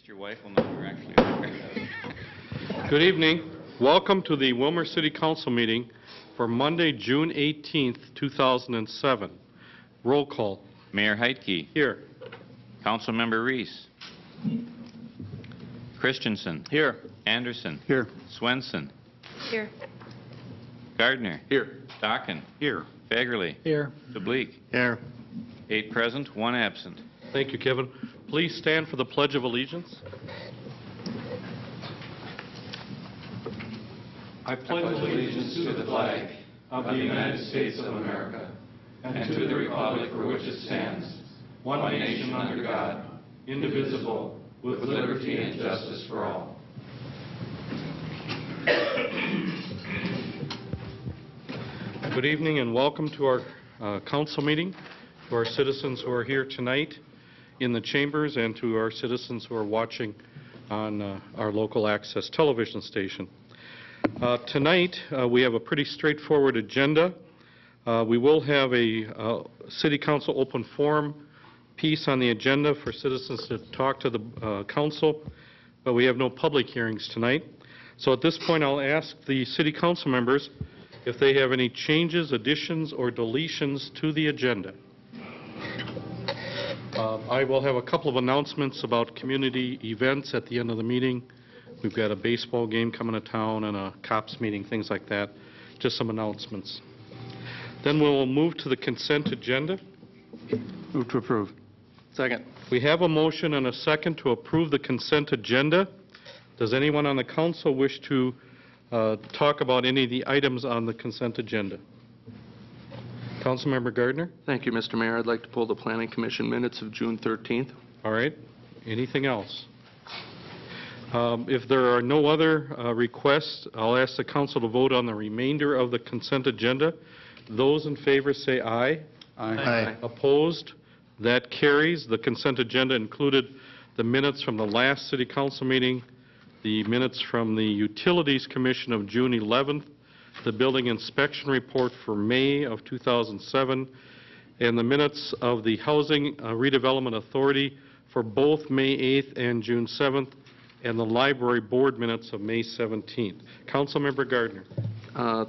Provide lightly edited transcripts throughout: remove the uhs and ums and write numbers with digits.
Your wife will know you're actually there. Good evening. Welcome to the Willmar City Council meeting for Monday, June 18th, 2007. Roll call. Mayor Heitke. Here. Councilmember Reese. Christensen. Here. Anderson. Here. Swenson. Here. Gardner. Here. Stockin. Here. Fagerly. Here. DeBleek. Here. 8 present, 1 absent. Thank you, Kevin. Please stand for the Pledge of Allegiance. I pledge allegiance to the flag of the United States of America and to the republic for which it stands, one nation under God, indivisible, with liberty and justice for all. Good evening and welcome to our council meeting, to our citizens who are here tonight in the chambers and to our citizens who are watching on our local access television station. Tonight we have a pretty straightforward agenda. We will have a City Council open forum piece on the agenda for citizens to talk to the council, but we have no public hearings tonight. So at this point I'll ask the City Council members if they have any changes, additions, or deletions to the agenda. I will have a couple of announcements about community events at the end of the meeting. We've got a baseball game coming to town and a cops meeting, things like that. Just some announcements. Then we'll move to the consent agenda. Move to approve. Second. We have a motion and a second to approve the consent agenda. Does anyone on the council wish to talk about any of the items on the consent agenda? Councilmember Gardner? Thank you, Mr. Mayor. I'd like to pull the Planning Commission minutes of June 13th. All right. Anything else? If there are no other requests, I'll ask the council to vote on the remainder of the consent agenda. Those in favor say aye. Aye. Opposed? That carries. The consent agenda included the minutes from the last City Council meeting, the minutes from the Utilities Commission of June 11th, the Building Inspection Report for May of 2007, and the minutes of the Housing Redevelopment Authority for both May 8th and June 7th, and the Library Board minutes of May 17th. Councilmember Gardner.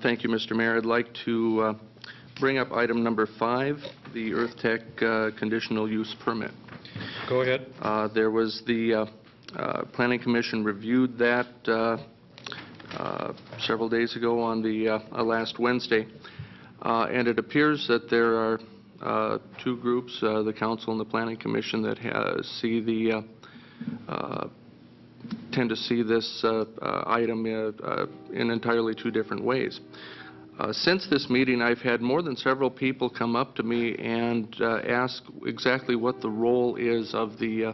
Thank you, Mr. Mayor. I'd like to bring up item number 5, the Earth Tech conditional use permit. Go ahead. There was the Planning Commission reviewed that several days ago on the last Wednesday, and it appears that there are 2 groups, the Council and the Planning Commission, that tend to see this item in entirely 2 different ways. Since this meeting, I've had more than several people come up to me and ask exactly what the role is of the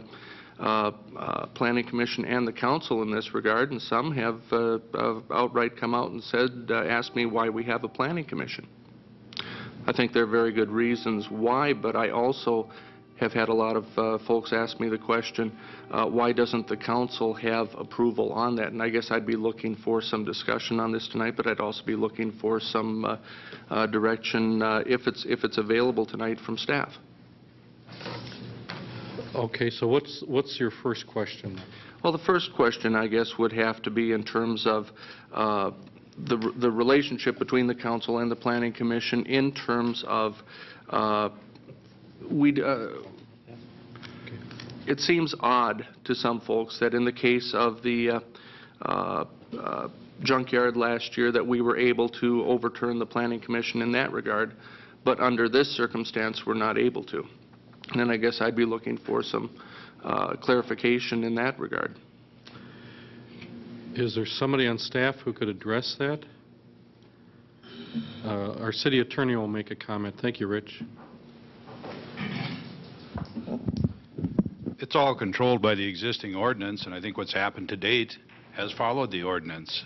Planning Commission and the Council in this regard, and some have outright come out and said, asked me why we have a Planning Commission. I think there are very good reasons why, but I also have had a lot of folks ask me the question, why doesn't the Council have approval on that? And I guess I'd be looking for some discussion on this tonight, but I'd also be looking for some direction, if it's available tonight, from staff. Okay, so what's your first question? Well, the first question, I guess, would have to be in terms of the relationship between the Council and the Planning Commission in terms of it seems odd to some folks that in the case of the junkyard last year that we were able to overturn the Planning Commission in that regard, but under this circumstance we're not able to. And then I guess I'd be looking for some clarification in that regard. Is there somebody on staff who could address that? Our city attorney will make a comment. Thank you, Rich. It's all controlled by the existing ordinance, and I think what's happened to date has followed the ordinance.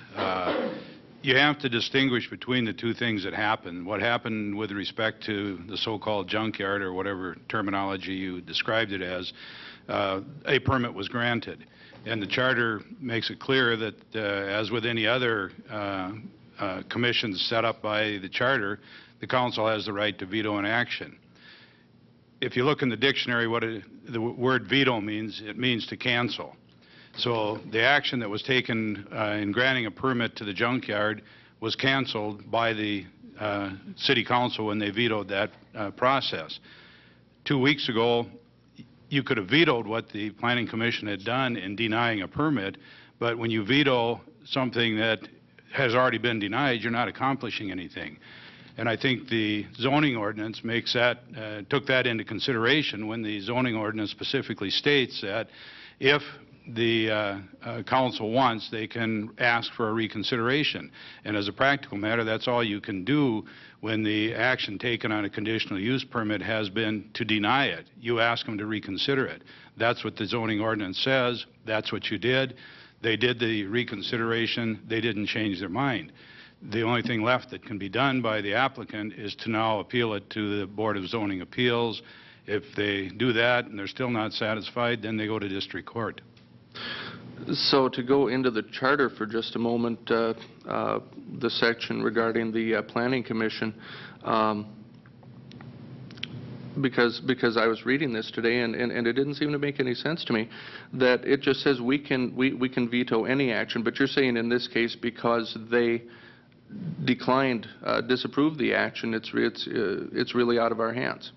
You have to distinguish between the 2 things that happened. What happened with respect to the so-called junkyard, or whatever terminology you described it as, a permit was granted. And the charter makes it clear that, as with any other commissions set up by the charter, the council has the right to veto an action. If you look in the dictionary what the word veto means, it means to cancel. So the action that was taken in granting a permit to the junkyard was canceled by the city council when they vetoed that process. 2 weeks ago, you could have vetoed what the Planning Commission had done in denying a permit, but when you veto something that has already been denied, you're not accomplishing anything. And I think the zoning ordinance makes that, took that into consideration when the zoning ordinance specifically states that if the council wants, they can ask for a reconsideration. And as a practical matter, that's all you can do when the action taken on a conditional use permit has been to deny it. You ask them to reconsider it. That's what the zoning ordinance says. That's what you did. They did the reconsideration. They didn't change their mind. The only thing left that can be done by the applicant is to now appeal it to the Board of Zoning Appeals. If they do that and they're still not satisfied, then they go to district court. So to go into the charter for just a moment, the section regarding the Planning Commission, because I was reading this today and it didn't seem to make any sense to me, that it just says we can veto any action, but you're saying in this case because they declined, disapproved the action, it's really out of our hands.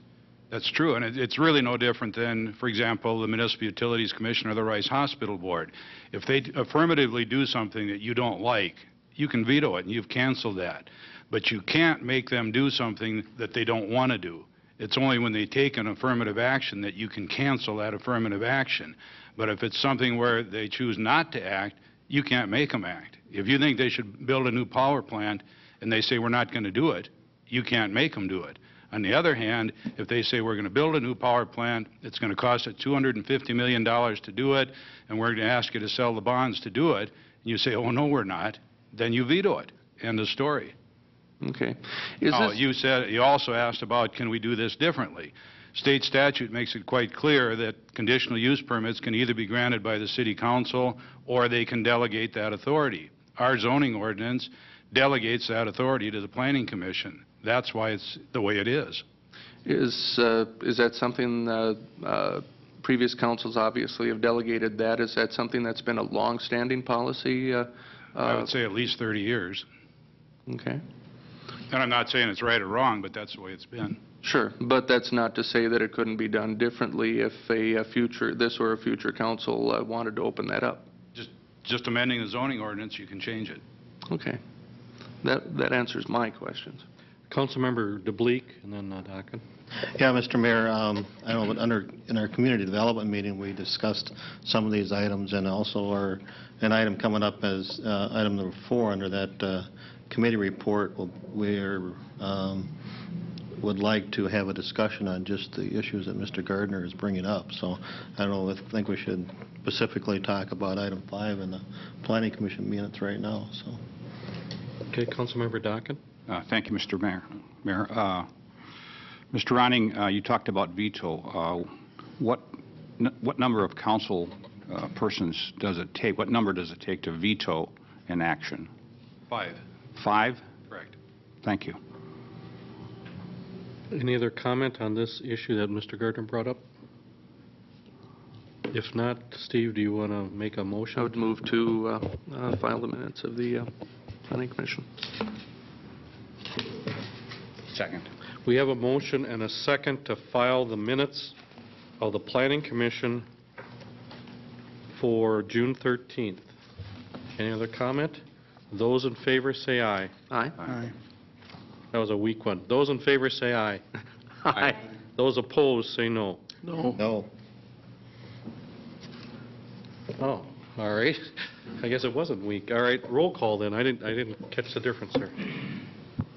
That's true, and it's really no different than, for example, the Municipal Utilities Commission or the Rice Hospital Board. If they affirmatively do something that you don't like, you can veto it, and you've canceled that. But you can't make them do something that they don't want to do. It's only when they take an affirmative action that you can cancel that affirmative action. But if it's something where they choose not to act, you can't make them act. If you think they should build a new power plant and they say we're not going to do it, you can't make them do it. On the other hand, if they say we're going to build a new power plant, it's going to cost us $250 million to do it, and we're going to ask you to sell the bonds to do it, and you say, oh, no, we're not, then you veto it. End of story. Okay. You also asked about can we do this differently. State statute makes it quite clear that conditional use permits can either be granted by the City Council or they can delegate that authority. Our zoning ordinance delegates that authority to the Planning Commission. That's why it's the way it is. Is that something previous councils obviously have delegated that? Is that something that's been a long-standing policy? I would say at least 30 years. Okay. And I'm not saying it's right or wrong, but that's the way it's been. Sure, but that's not to say that it couldn't be done differently if this or a future council wanted to open that up. Just amending the zoning ordinance, you can change it. Okay. That answers my questions. Councilmember DeBleek and then Dockin. Yeah, Mr. Mayor, I know, but in our community development meeting, we discussed some of these items, and also an item coming up as item number 4 under that committee report. We would like to have a discussion on just the issues that Mr. Gardner is bringing up. So I don't know, I think we should specifically talk about item 5 in the Planning Commission minutes right now. So. Okay, Councilmember Dockin. Thank you, Mr. Mayor. Mr. Ronning, you talked about veto. What number of council persons does it take? What number does it take to veto an action? 5. 5? Correct. Thank you. Any other comment on this issue that Mr. Gardner brought up? If not, Steve, do you want to make a motion? I would move to file the minutes of the Planning Commission. Second. We have a motion and a second to file the minutes of the Planning Commission for June 13th. Any other comment? Those in favor say aye. Aye. Aye. That was a weak one. Those in favor say aye. Aye. Those opposed say no. No. No. Oh, all right. I guess it wasn't weak. All right, roll call then. I didn't catch the difference there.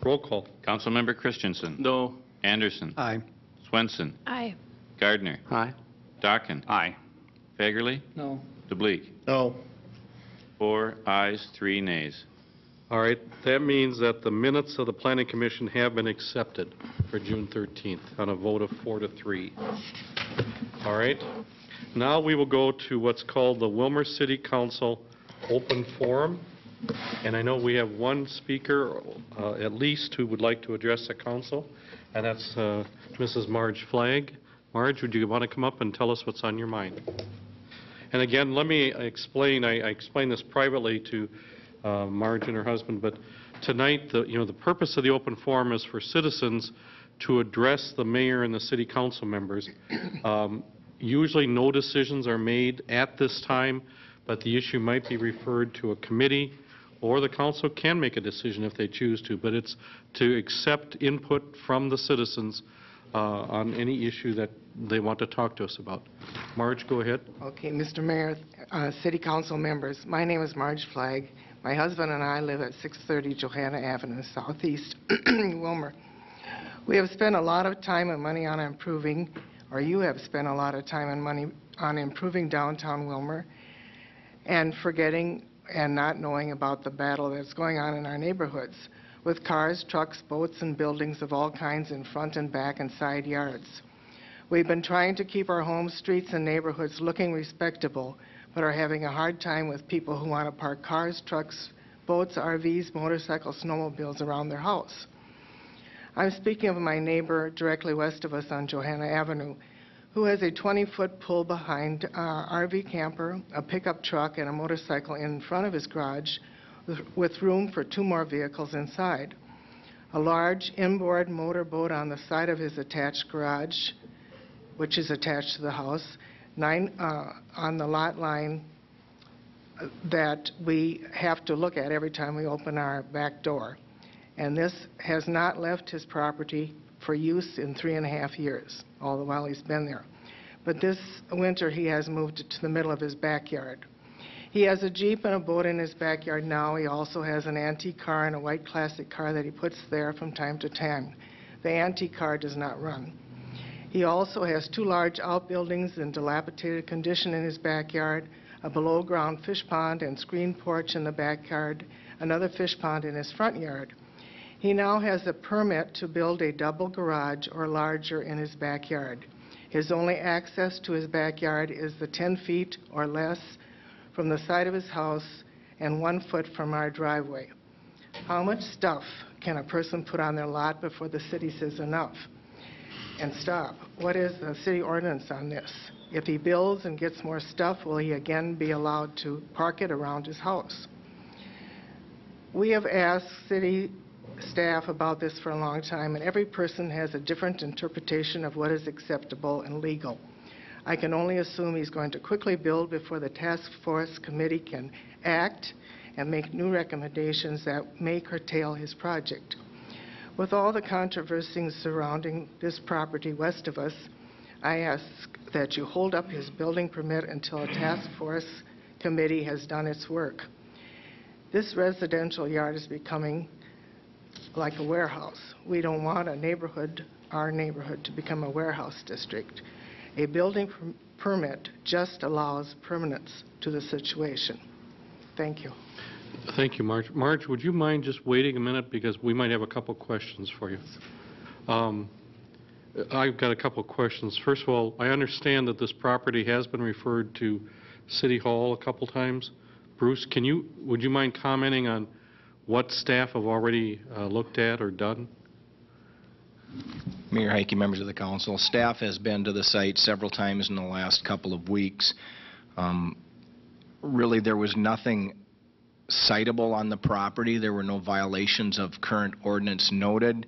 Roll call. Councilmember Christensen. No. Anderson. Aye. Swenson. Aye. Gardner. Aye. Dockin. Aye. Fagerly. No. DeBleek. No. 4 ayes, 3 nays. All right, that means that the minutes of the Planning Commission have been accepted for June 13th on a vote of 4-3. All right, now we will go to what's called the Willmar City Council Open Forum. And I know we have one speaker, at least, who would like to address the council, and that's Mrs. Marge Flagg. Marge, would you want to come up and tell us what's on your mind? And again, let me explain, I explained this privately to Marge and her husband, but tonight, the purpose of the open forum is for citizens to address the mayor and the city council members. Usually no decisions are made at this time, but the issue might be referred to a committee, or the council can make a decision if they choose to, but it's to accept input from the citizens on any issue that they want to talk to us about. Marge, go ahead. Okay, Mr. Mayor, City Council members, my name is Marge Flagg. My husband and I live at 630 Johanna Avenue, Southeast Willmar. We have spent a lot of time and money on improving, or you have spent a lot of time and money on improving downtown Willmar, and forgetting and not knowing about the battle that's going on in our neighborhoods with cars, trucks, boats, and buildings of all kinds in front and back and side yards. We've been trying to keep our homes, streets, and neighborhoods looking respectable, but are having a hard time with people who want to park cars, trucks, boats, RVs, motorcycles, snowmobiles around their house. I'm speaking of my neighbor directly west of us on Johanna Avenue, who has a 20-foot pull-behind RV camper, a pickup truck, and a motorcycle in front of his garage with room for 2 more vehicles inside. A large inboard motorboat on the side of his attached garage, which is attached to the house, 9 on the lot line that we have to look at every time we open our back door. And this has not left his property for use in 3.5 years, all the while he's been there. But this winter he has moved it to the middle of his backyard. He has a Jeep and a boat in his backyard now. He also has an antique car and a white classic car that he puts there from time to time. The antique car does not run. He also has 2 large outbuildings in dilapidated condition in his backyard, a below-ground fish pond and screen porch in the backyard, another fish pond in his front yard. He now has a permit to build a double garage or larger in his backyard. His only access to his backyard is the 10 feet or less from the side of his house and 1 foot from our driveway. How much stuff can a person put on their lot before the city says enough and stop? What is the city ordinance on this? If he builds and gets more stuff, will he again be allowed to park it around his house? We have asked city staff about this for a long time, and every person has a different interpretation of what is acceptable and legal. I can only assume he's going to quickly build before the task force committee can act and make new recommendations that may curtail his project. With all the controversy surrounding this property west of us, I ask that you hold up his building permit until a task force committee has done its work. This residential yard is becoming like a warehouse. We don't want a neighborhood, our neighborhood, to become a warehouse district. A building permit just allows permanence to the situation. Thank you. Thank you, Marge. Marge, would you mind just waiting a minute, because we might have a couple questions for you. I've got a couple questions. First of all, I understand that this property has been referred to City Hall a couple times. Bruce, would you mind commenting on what staff have already looked at or done? Mayor Heike, members of the council, staff has been to the site several times in the last couple of weeks. Really, there was nothing citable on the property. There were no violations of current ordinance noted.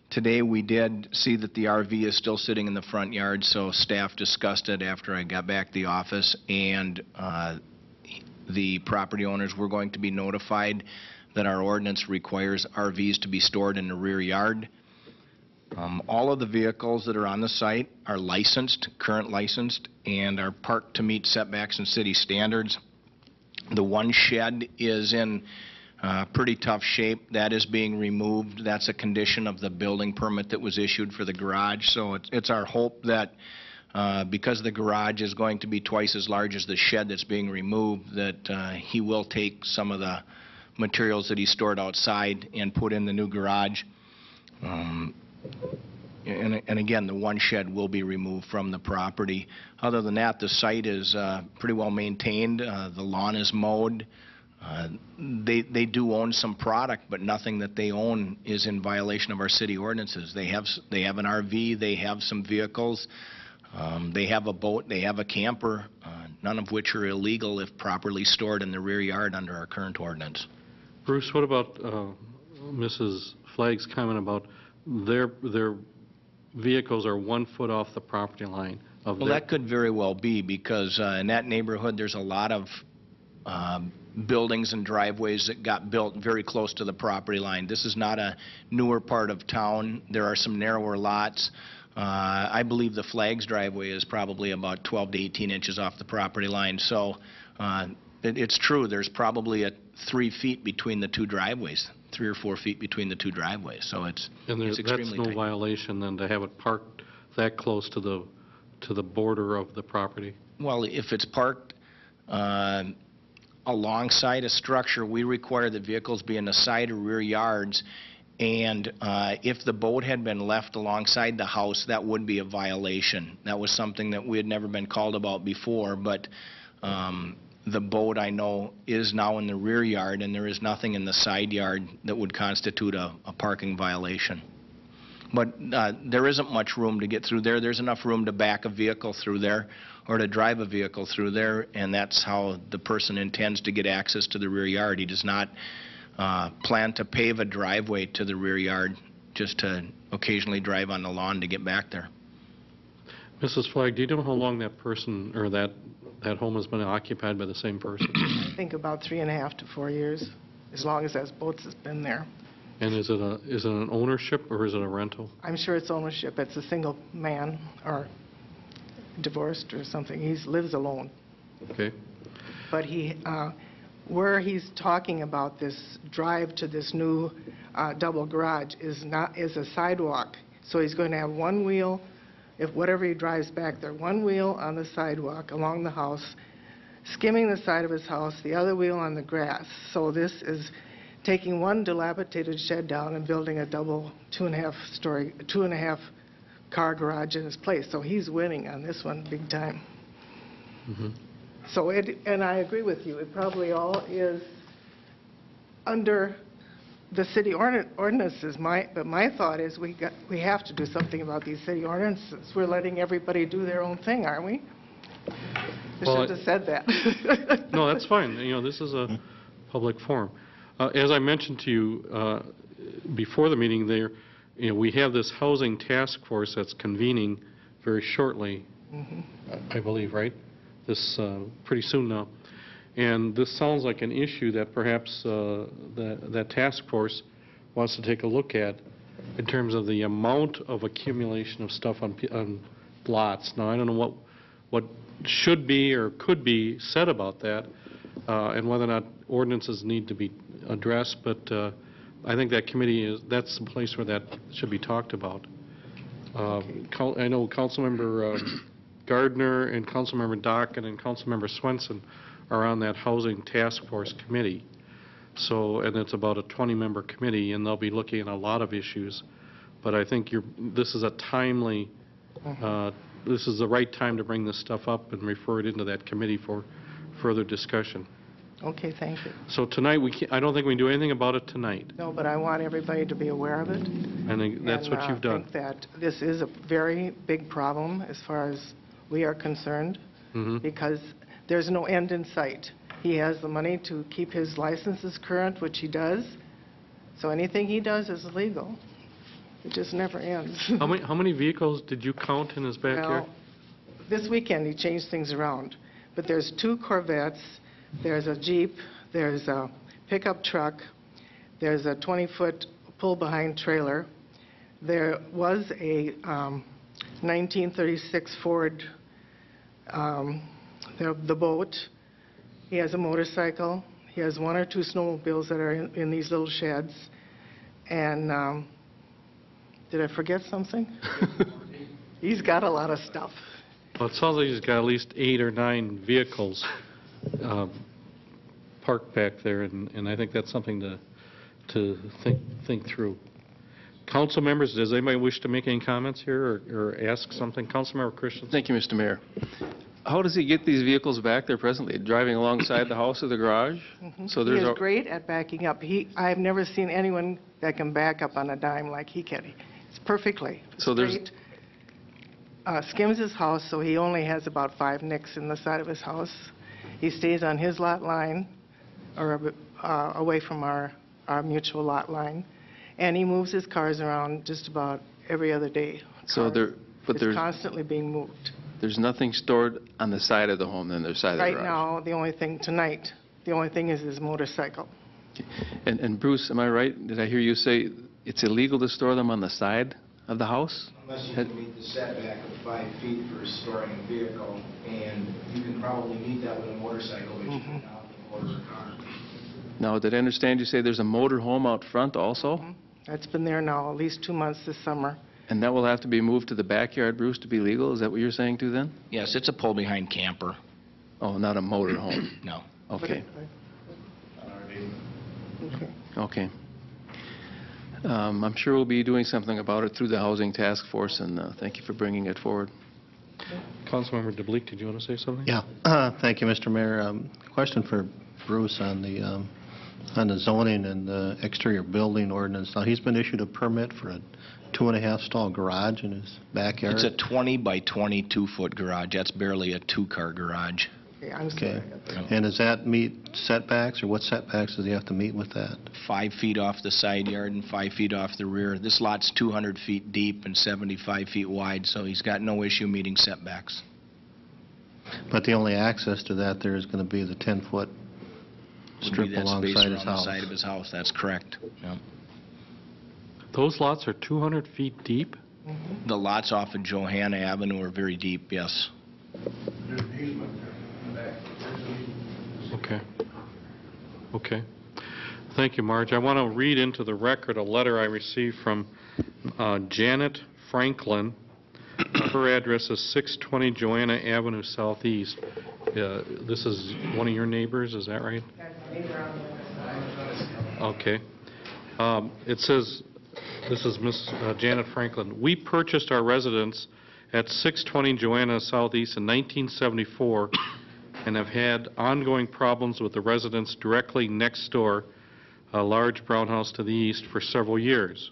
Today, we did see that the RV is still sitting in the front yard, so staff discussed it after I got back to the office, and the property owners were going to be notified that our ordinance requires RVs to be stored in the rear yard. All of the vehicles that are on the site are licensed, current licensed, and are parked to meet setbacks and city standards. The one shed is in pretty tough shape. That is being removed. That's a condition of the building permit that was issued for the garage. So it's our hope that because the garage is going to be twice as large as the shed that's being removed, that he will take some of the materials that he stored outside and put in the new garage. And again, the one shed will be removed from the property. Other than that, the site is pretty well maintained. The lawn is mowed. They do own some product, but nothing that they own is in violation of our city ordinances. They have an RV, they have some vehicles, they have a boat, they have a camper. none of which are illegal if properly stored in the rear yard under our current ordinance. Bruce, what about Mrs. Flagg's comment about their vehicles are 1 foot off the property line of Well, their... that could very well be, because in that neighborhood, there's a lot of buildings and driveways that got built very close to the property line. This is not a newer part of town. There are some narrower lots. I believe the Flags driveway is probably about 12 to 18 inches off the property line. So it's true, there's probably 3 feet between the two driveways, 3 or 4 feet between the two driveways. So it's extremely that's no tight. violation then to have it parked that close to the border of the property? Well, if it's parked alongside a structure, we require that vehicles be in the side or rear yards, and if the boat had been left alongside the house, that would be a violation. That was something that we had never been called about before, but the boat, I know, is now in the rear yard, and there is nothing in the side yard that would constitute a parking violation. But there isn't much room to get through there. There's enough room to back a vehicle through there or to drive a vehicle through there, and that's how the person intends to get access to the rear yard. He does not plan to pave a driveway to the rear yard just to occasionally drive on the lawn to get back there. Mrs. Flagg, do you know how long that person or that home has been occupied by the same person? I think about 3.5 to 4 years, as long as that boat has been there. And is it an ownership or is it a rental? I'm sure it's ownership. It's a single man or divorced or something. He lives alone. Okay. But where he's talking about this drive to this new double garage is a sidewalk. So he's going to have one wheel, if whatever he drives back there, one wheel on the sidewalk along the house, skimming the side of his house, the other wheel on the grass. So this is taking one dilapidated shed down and building a double 2.5 car garage in his place. So he's winning on this one big time. Mm-hmm. So and I agree with you, it probably all is under the city ordinances. But my thought is we have to do something about these city ordinances. We're letting everybody do their own thing, aren't we? I Well, should have said that. No, that's fine. You know, this is a public forum. As I mentioned to you before the meeting there, you know, we have this housing task force that's convening very shortly, I believe, right? This pretty soon now. And this sounds like an issue that perhaps that task force wants to take a look at in terms of the amount of accumulation of stuff on lots. Now, I don't know what should be or could be said about that, and whether or not ordinances need to be addressed, but I think that that's the place where that should be talked about. I know Councilmember Gardner and Councilmember Dockett and Councilmember Swenson are on that housing task force committee. So, and it's about a 20-member committee, and they'll be looking at a lot of issues. But I think this is a timely, this is the right time to bring this stuff up and refer it into that committee for further discussion. Okay, thank you. So tonight, I don't think we can do anything about it tonight. No, but I want everybody to be aware of it. I think that's what you've done. I think that this is a very big problem as far as we are concerned, because there's no end in sight. He has the money to keep his licenses current, which he does, so anything he does is legal. It just never ends. How many vehicles did you count in his backyard? Well, this weekend he changed things around, but there's 2 Corvettes, there's a Jeep, there's a pickup truck, there's a 20-foot pull-behind trailer. There was a 1936 Ford, the boat. He has a motorcycle. He has 1 or 2 snowmobiles that are in these little sheds. And did I forget something? He's got a lot of stuff. Well, it sounds like he's got at least 8 or 9 vehicles parked back there, and I think that's something to think through. Council members, does anybody wish to make any comments here or ask something? Councilmember Christian. Thank you, Mr. Mayor. How does he get these vehicles back there presently? Driving alongside the house or the garage? So He there's is great at backing up. I've never seen anyone that can back up on a dime like he can. It's perfectly So there's- straight. skims his house, so he only has about 5 nicks in the side of his house. He stays on his lot line, or away from our mutual lot line, and he moves his cars around just about every other day. So It's constantly being moved. there's nothing stored on the side of the home than the side of the Right garage? now, the only thing is his motorcycle. And Bruce, am I right? Did I hear you say it's illegal to store them on the side of the house? Unless you can meet the setback of 5 feet for storing a vehicle, and you can probably meet that with a motorcycle, but you cannot with a motor car. Now, did I understand you say there's a motor home out front also? That's been there now at least 2 months this summer. And that will have to be moved to the backyard, Bruce, to be legal? Is that what you're saying too then? Yes, it's a pull-behind camper. Oh, not a motor home? No. Okay, Okay. okay. I'm sure we'll be doing something about it through the Housing Task Force, and thank you for bringing it forward. Councilmember DeBleek, did you want to say something? Yeah, thank you, Mr. Mayor. Question for Bruce on the zoning and the exterior building ordinance. Now, he's been issued a permit for a 2.5 stall garage in his backyard. It's a 20 by 22-foot garage. That's barely a 2-car garage. Okay, I'm Okay. sorry. And does that meet setbacks, or what setbacks does he have to meet with that? 5 feet off the side yard and 5 feet off the rear. This lot's 200 feet deep and 75 feet wide, so he's got no issue meeting setbacks. But the only access to that there is going to be the 10-foot strip That space alongside his around the house. side of his house. That's correct. Yep. Those lots are 200 feet deep? The lots off of Johanna Avenue are very deep, yes. Okay. Okay. Thank you, Marge. I want to read into the record a letter I received from Janet Franklin. Her address is 620 Joanna Avenue Southeast. This is one of your neighbors, is that right? Okay. It says, this is Miss Janet Franklin. We purchased our residence at 620 Joanna Southeast in 1974 and have had ongoing problems with the residents directly next door, a large brown house to the east, for several years.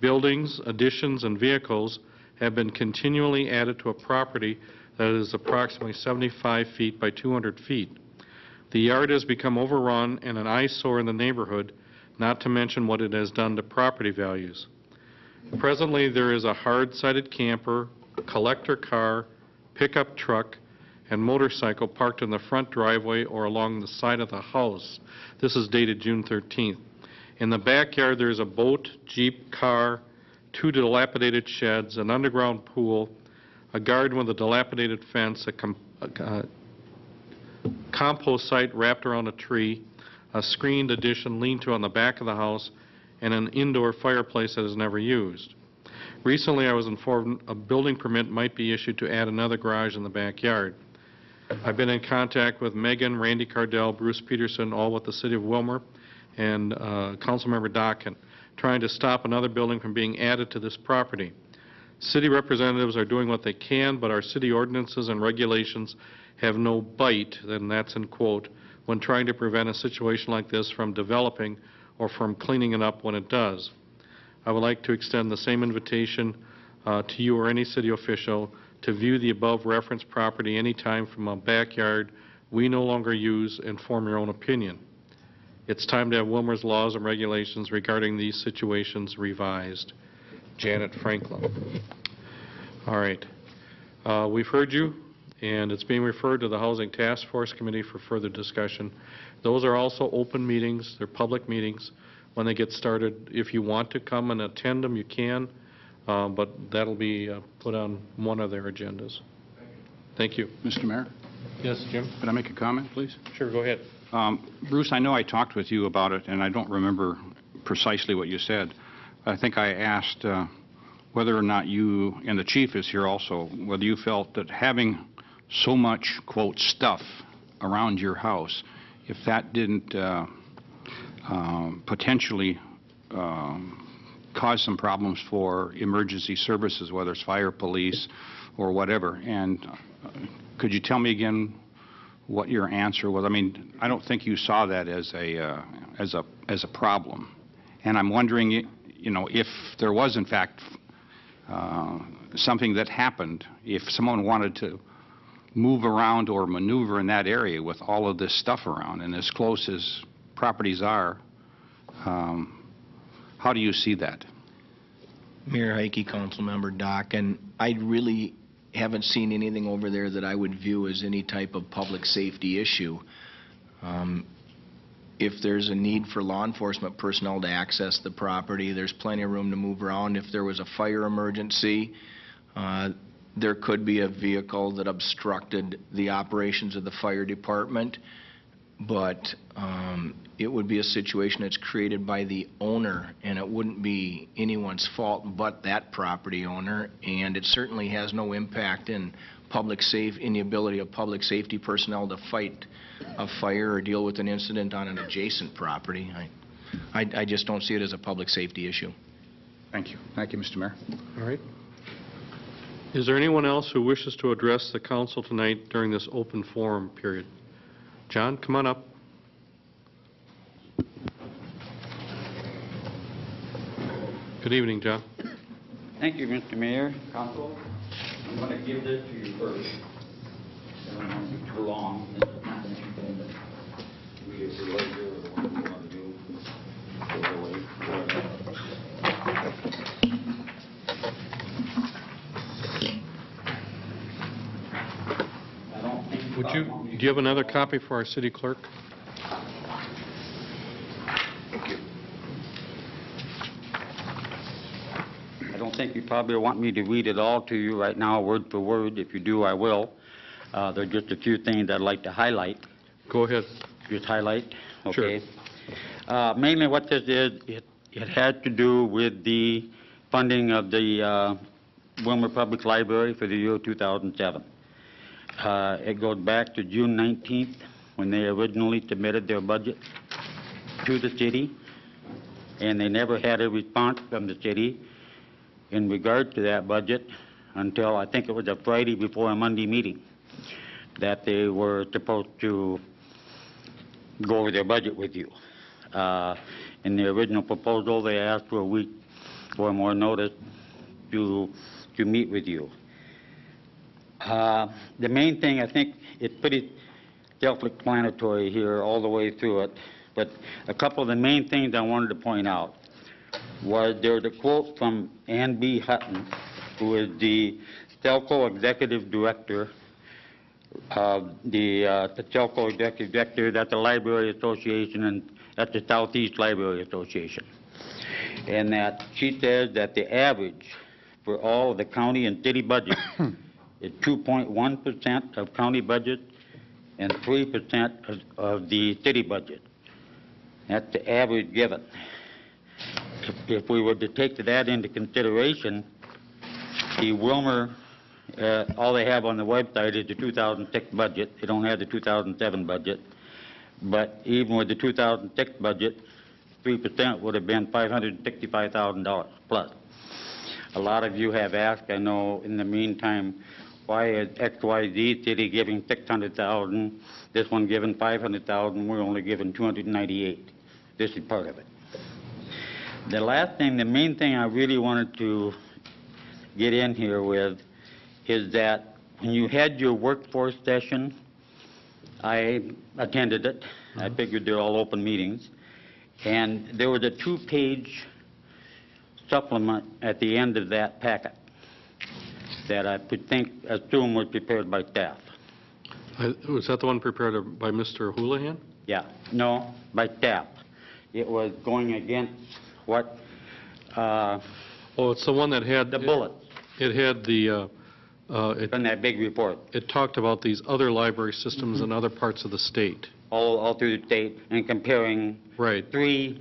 Buildings, additions, and vehicles have been continually added to a property that is approximately 75 feet by 200 feet. The yard has become overrun and an eyesore in the neighborhood, not to mention what it has done to property values. Presently, there is a hard-sided camper, collector car, pickup truck, and motorcycle parked in the front driveway or along the side of the house. This is dated June 13th. In the backyard, there is a boat, Jeep, car, 2 dilapidated sheds, an underground pool, a garden with a dilapidated fence, a compost site wrapped around a tree, a screened addition lean-to on the back of the house, and an indoor fireplace that is never used. Recently, I was informed a building permit might be issued to add another garage in the backyard. I've been in contact with Megan, Randy Cardell, Bruce Peterson, all with the City of Willmar, and Councilmember Dockin, trying to stop another building from being added to this property. City representatives are doing what they can, but our city ordinances and regulations have no bite, and that's in quote, when trying to prevent a situation like this from developing or from cleaning it up when it does. I would like to extend the same invitation to you or any city official to view the above referenced property anytime from a backyard we no longer use and form your own opinion. It's time to have Willmar's laws and regulations regarding these situations revised. Janet Franklin. All right. We've heard you, and it's being referred to the Housing Task Force Committee for further discussion. Those are also open meetings. They're public meetings. When they get started, if you want to come and attend them, you can, but that'll be put on one of their agendas. Thank you. Mr. Mayor, Yes, Jim? could I make a comment, please? Sure, go ahead. Bruce, I know I talked with you about it, and I don't remember precisely what you said. I think I asked whether or not you, and the chief is here also, whether you felt that having so much, quote, stuff around your house, if that didn't potentially cause some problems for emergency services, whether it's fire, police, or whatever. And could you tell me again what your answer was? I mean, I don't think you saw that as a problem. And I'm wondering, you know, if there was in fact something that happened, if someone wanted to move around or maneuver in that area with all of this stuff around and as close as properties are, how do you see that? Mayor Heike, Councilmember Doc, and I really haven't seen anything over there that I would view as any type of public safety issue. If there's a need for law enforcement personnel to access the property, there's plenty of room to move around. If there was a fire emergency, there could be a vehicle that obstructed the operations of the fire department, but it would be a situation that's created by the owner, and it wouldn't be anyone's fault but that property owner, and it certainly has no impact in the ability of public safety personnel to fight a fire or deal with an incident on an adjacent property. I just don't see it as a public safety issue. Thank you. Thank you, Mr. Mayor. All right. Is there anyone else who wishes to address the council tonight during this open forum period? John, come on up. Good evening, John. Thank you, Mr. Mayor, Council. I'm going to give this to you first. I don't want to be too long. This is not anything that we as the later or the one we want to do. I don't think Do you have another copy for our city clerk? I don't think you probably want me to read it all to you right now, word for word. If you do, I will. There are just a few things I'd like to highlight. Go ahead. Just highlight? Okay. Sure. Mainly what this is, it had to do with the funding of the Willmar Public Library for the year 2007. It goes back to June 19th when they originally submitted their budget to the city, and they never had a response from the city in regard to that budget until I think it was a Friday before a Monday meeting that they were supposed to go over their budget with you. In the original proposal, they asked for a week or more notice to meet with you. The main thing, I think, it's pretty self-explanatory here all the way through it, but a couple of the main things I wanted to point out was there's a quote from Ann B. Hutton, who is the Telco Executive Director the Telco Executive Director at the Library Association and at the Southeast Library Association. And that she says that the average for all of the county and city budget is 2.1% of county budget and 3% of the city budget. That's the average given. If we were to take that into consideration, the Willmar, all they have on the website is the 2006 budget. They don't have the 2007 budget. But even with the 2006 budget, 3% would have been $565,000 plus. A lot of you have asked, I know, in the meantime, why is XYZ city giving $600,000, this one giving $500,000, we're only giving $298,000. This is part of it. The last thing, the main thing I really wanted to get in here with is that when you had your workforce session, I attended it. I figured they're all open meetings. And there was a 2-page supplement at the end of that packet that I could assume was prepared by staff. Was that the one prepared by Mr. Houlihan? Yeah, no, by staff. It was going against what... oh, it's the one that had... The bullets. It had the... in that big report. It talked about these other library systems in other parts of the state. All through the state, and comparing three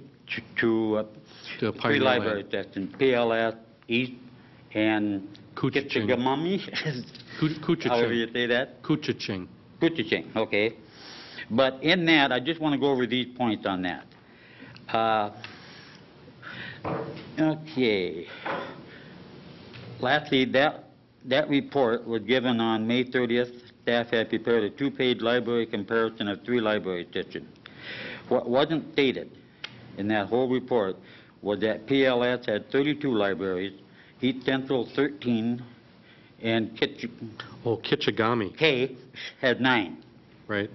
library systems, PLS, East, and Kitchigamami. However you say that? Kuchiching. Kuchiching, okay. But in that, I just want to go over these points on that. Okay. Lastly, that report was given on May 30th. Staff had prepared a 2-page library comparison of 3 library systems. What wasn't stated in that whole report was that PLS had 32 libraries, East Central 13, and Kitchigami, K had 9. right?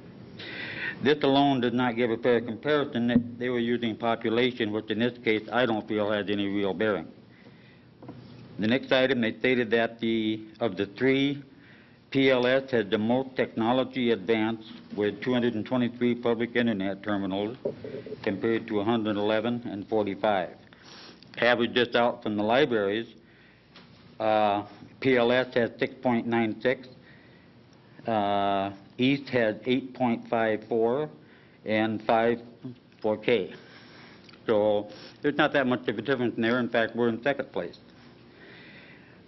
This alone does not give a fair comparison that they were using population, which in this case I don't feel has any real bearing. The next item, they stated that of the 3, PLS had the most technology advance with 223 public internet terminals compared to 111 and 45. Average this out from the libraries, PLS had 6.96, East had 8.54, and 5 for K. So there's not that much of a difference in there. In fact, we're in second place.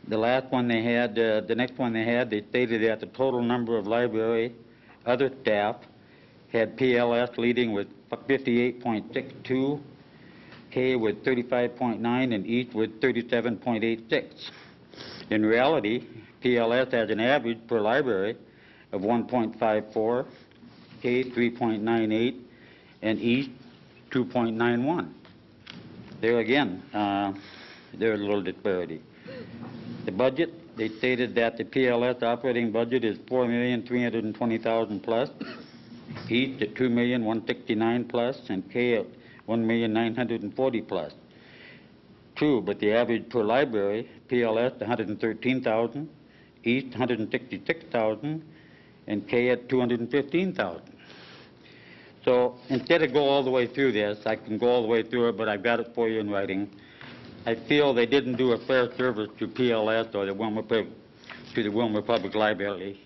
The last one they had, the next one they had, they stated that the total number of library other staff had PLS leading with 58.62, K with 35.9, and East with 37.86. In reality, PLS has an average per library of 1.54, K 3.98, and East 2.91. There again, there's a little disparity. The budget, they stated that the PLS operating budget is $4,320,000 plus, East at $2,169,000 plus, and K at $1,940,000 plus. True, but the average per library, PLS $113,000, East $166,000, and K at $215,000. So instead of go all the way through this, I can go all the way through it, but I've got it for you in writing. I feel they didn't do a fair service to PLS or the Willmar Public Library.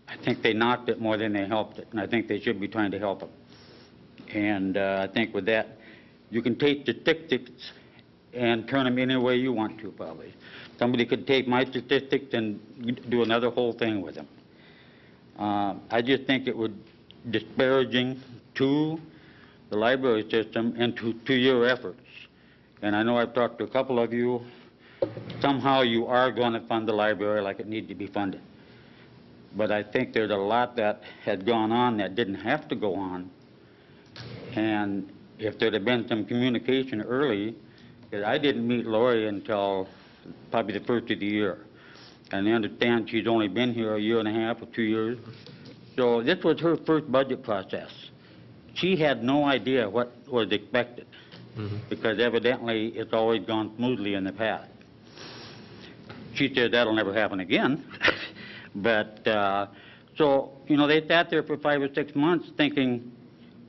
I think they knocked it more than they helped it, and I think they should be trying to help them. And I think with that, you can take statistics and turn them any way you want to, probably. Somebody could take my statistics and do another whole thing with them. I just think it would disparaging to the library system and to your efforts. And I know I've talked to a couple of you. Somehow you are going to fund the library like it needs to be funded. But I think there's a lot that had gone on that didn't have to go on. And if there'd have been some communication early, because I didn't meet Lori until probably the first of the year. And I understand she's only been here a year and a half or 2 years. So this was her first budget process. She had no idea what was expected. Because evidently it's always gone smoothly in the past. She said that'll never happen again. But, so, you know, they sat there for 5 or 6 months thinking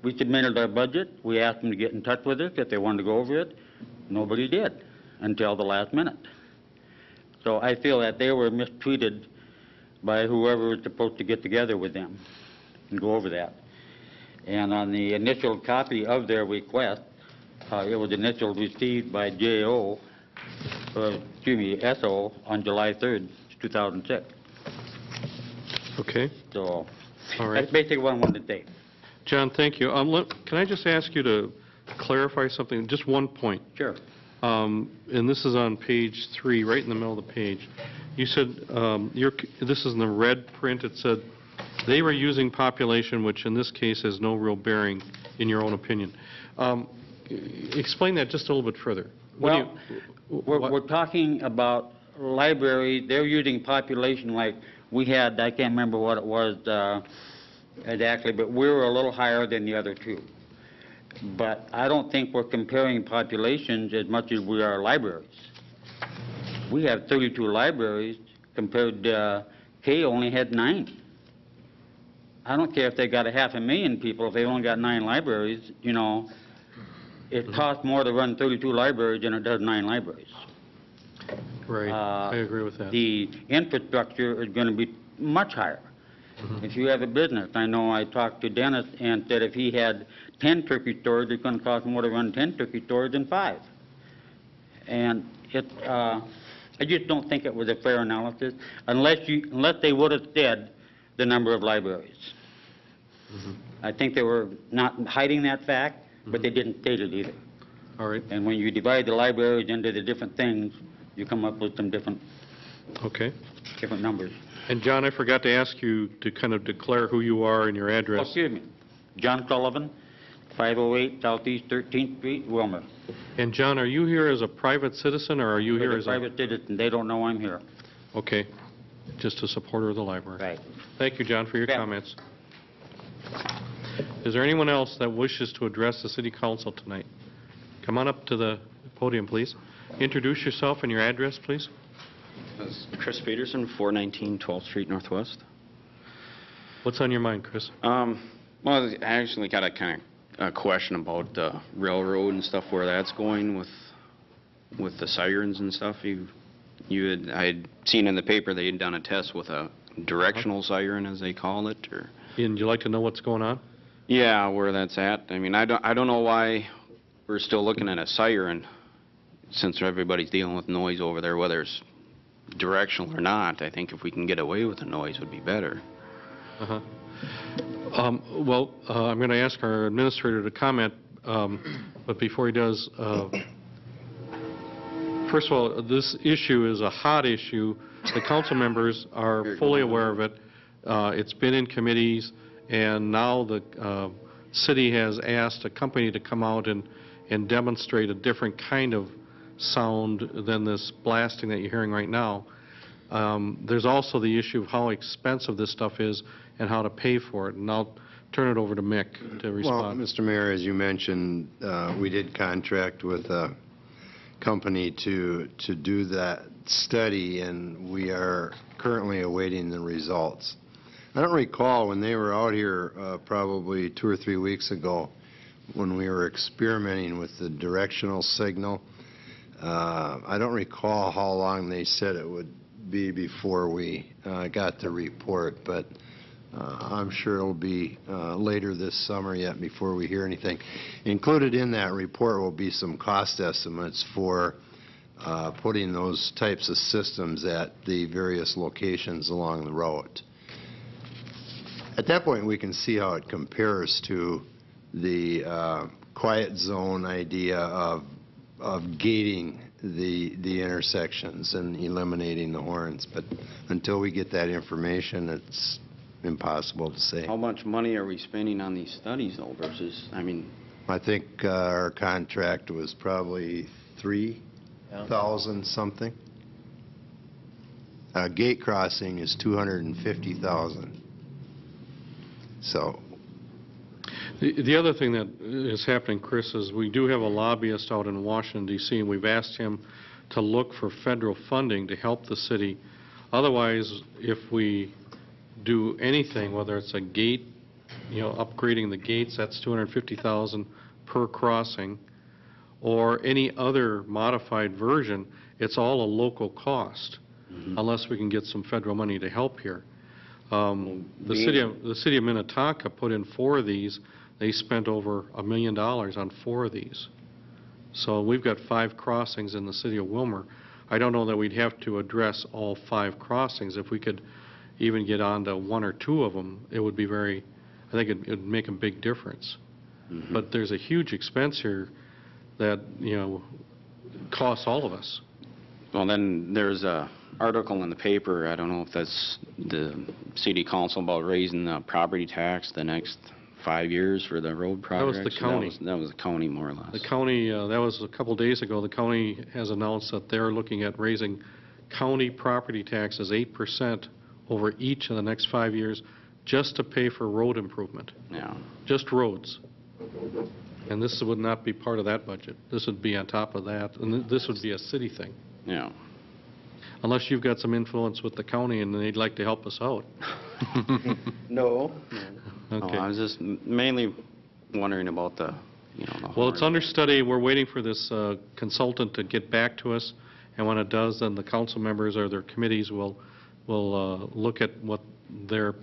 we submitted our budget. We asked them to get in touch with us if they wanted to go over it. Nobody did until the last minute. So I feel that they were mistreated by whoever was supposed to get together with them and go over that. And on the initial copy of their request, it was initially received by SO on July 3rd, 2006. Okay. So All right. that's basically what I wanted to say. John, thank you. Can I just ask you to clarify something? Just one point. Sure. And this is on page 3, right in the middle of the page. You said, this is in the red print, it said, they were using population, which in this case has no real bearing, in your own opinion. Explain that just a little bit further. Well, we're talking about libraries. They're using population like we had. I can't remember what it was exactly, but we were a little higher than the other two. But I don't think we're comparing populations as much as we are libraries. We have 32 libraries compared to K only had 9. I don't care if they got 500,000 people, if they only got 9 libraries, you know, it costs more to run 32 libraries than it does 9 libraries. Right, I agree with that. The infrastructure is going to be much higher. If you have a business, I know I talked to Dennis and said if he had 10 turkey stores, it's going to cost more to run 10 turkey stores than 5. And I just don't think it was a fair analysis unless they would have said the number of libraries. I think they were not hiding that fact, but they didn't state it either. All right. And when you divide the libraries into the different things, you come up with some different numbers. And John, I forgot to ask you to kind of declare who you are and your address. Oh, excuse me. John Sullivan, 508 Southeast 13th Street, Willmar. And John, are you here as a private citizen or are you here as a private citizen? They don't know I'm here. Okay, just a supporter of the library. Right. Thank you, John, for your Yeah. comments. Is there anyone else that wishes to address the city council tonight? Come on up to the podium, please. Introduce yourself and your address, please. This is Chris Peterson, 419 12th Street Northwest. What's on your mind, Chris? Well, I actually got a kind of a question about the railroad and stuff, where that's going with the sirens and stuff. I had seen in the paper they had done a test with a directional siren, as they call it, or And you like to know what's going on? yeah, where that's at. I mean, I don't know why we're still looking at a siren, since everybody's dealing with noise over there, whether it's directional or not. I think if we can get away with the noise, would be better. Uh-huh. I'm going to ask our administrator to comment, but before he does, first of all, this issue is a hot issue. The council members are fully aware of it. It's been in committees, and now the city has asked a company to come out and demonstrate a different kind of sound than this blasting that you're hearing right now. There's also the issue of how expensive this stuff is and how to pay for it. And I'll turn it over to Mick to respond. Well, Mr. Mayor, as you mentioned, we did contract with a company to do that study, and we are currently awaiting the results. I don't recall when they were out here probably 2 or 3 weeks ago when we were experimenting with the directional signal. I don't recall how long they said it would be before we got the report, but I'm sure it'll be later this summer yet before we hear anything. Included in that report will be some cost estimates for putting those types of systems at the various locations along the road. At that point, we can see how it compares to the quiet zone idea of gating the intersections and eliminating the horns. But until we get that information, it's impossible to say. How much money are we spending on these studies, though, versus, I mean... I think our contract was probably $3,000 something. Gate crossing is $250,000. So... The other thing that is happening, Chris, is we do have a lobbyist out in Washington, D.C., and we've asked him to look for federal funding to help the city. Otherwise, if we do anything, whether it's a gate, upgrading the gates, that's $250,000 per crossing, or any other modified version, it's all a local cost, unless we can get some federal money to help here. The city of Minnetonka put in 4 of these. They spent over $1 million on 4 of these. So we've got 5 crossings in the city of Willmar. I don't know that we'd have to address all 5 crossings. If we could even get on to 1 or 2 of them, it would be I think it would make a big difference. But there's a huge expense here that, costs all of us. Well, then there's a article in the paper, I don't know if that's the city council, about raising the property tax the next 5 years for the road projects. That was the county. That was the county, more or less. The county, that was a couple days ago, the county has announced that they're looking at raising county property taxes 8% over each of the next 5 years just to pay for road improvement. Yeah. Just roads. And this would not be part of that budget. This would be on top of that, and this would be a city thing. Yeah. Unless you've got some influence with the county and they'd like to help us out. No. Okay. No, I was just mainly wondering about the, Well, it's under study. We're waiting for this consultant to get back to us, and when it does, then the council members or their committees will look at what they're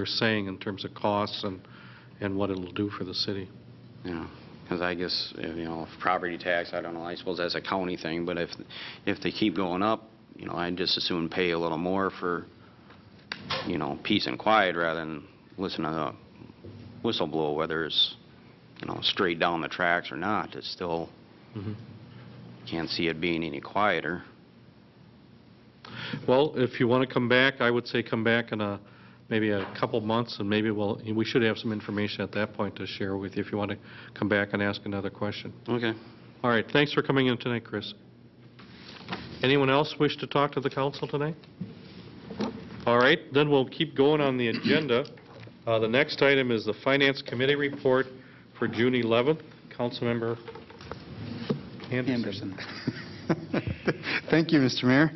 saying in terms of costs and what it'll do for the city. Yeah, because I guess, if property tax, I don't know, I suppose that's a county thing, but if they keep going up, I'd just as soon pay a little more for, peace and quiet rather than listen to the whistle blow, whether it's, straight down the tracks or not. It's still, can't see it being any quieter. Well, if you want to come back, I would say come back in maybe a couple months, and maybe we should have some information at that point to share with you if you want to come back and ask another question. Okay. All right. Thanks for coming in tonight, Chris. Anyone else wish to talk to the council tonight? All right, then we'll keep going on the agenda. The next item is the Finance Committee report for June 11th. Councilmember Anderson. Thank you, Mr. Mayor.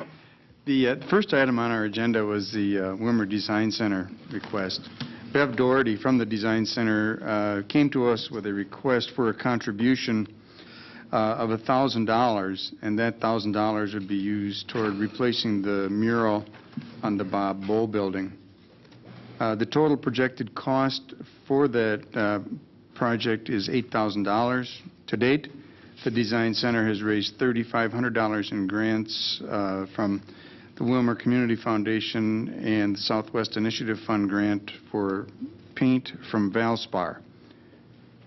The first item on our agenda was the Willmar Design Center request. Bev Doherty from the Design Center came to us with a request for a contribution of $1,000, and that $1,000 would be used toward replacing the mural on the Bob Bowl building. The total projected cost for that project is $8,000. To date, the Design Center has raised $3,500 in grants from the Willmar Community Foundation and the Southwest Initiative Fund grant for paint from Valspar.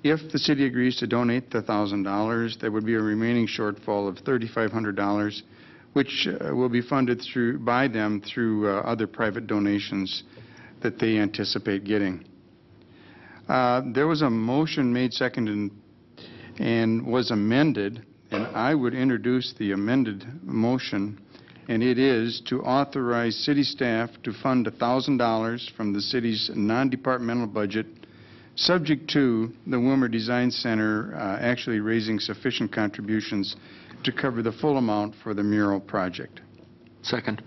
If the city agrees to donate the $1,000, there would be a remaining shortfall of $3,500, which will be funded by them through other private donations that they anticipate getting. There was a motion made, seconded, and was amended, and I would introduce the amended motion, and it is to authorize city staff to fund $1,000 from the city's non-departmental budget, subject to the Willmar Design Center actually raising sufficient contributions to cover the full amount for the mural project. Second.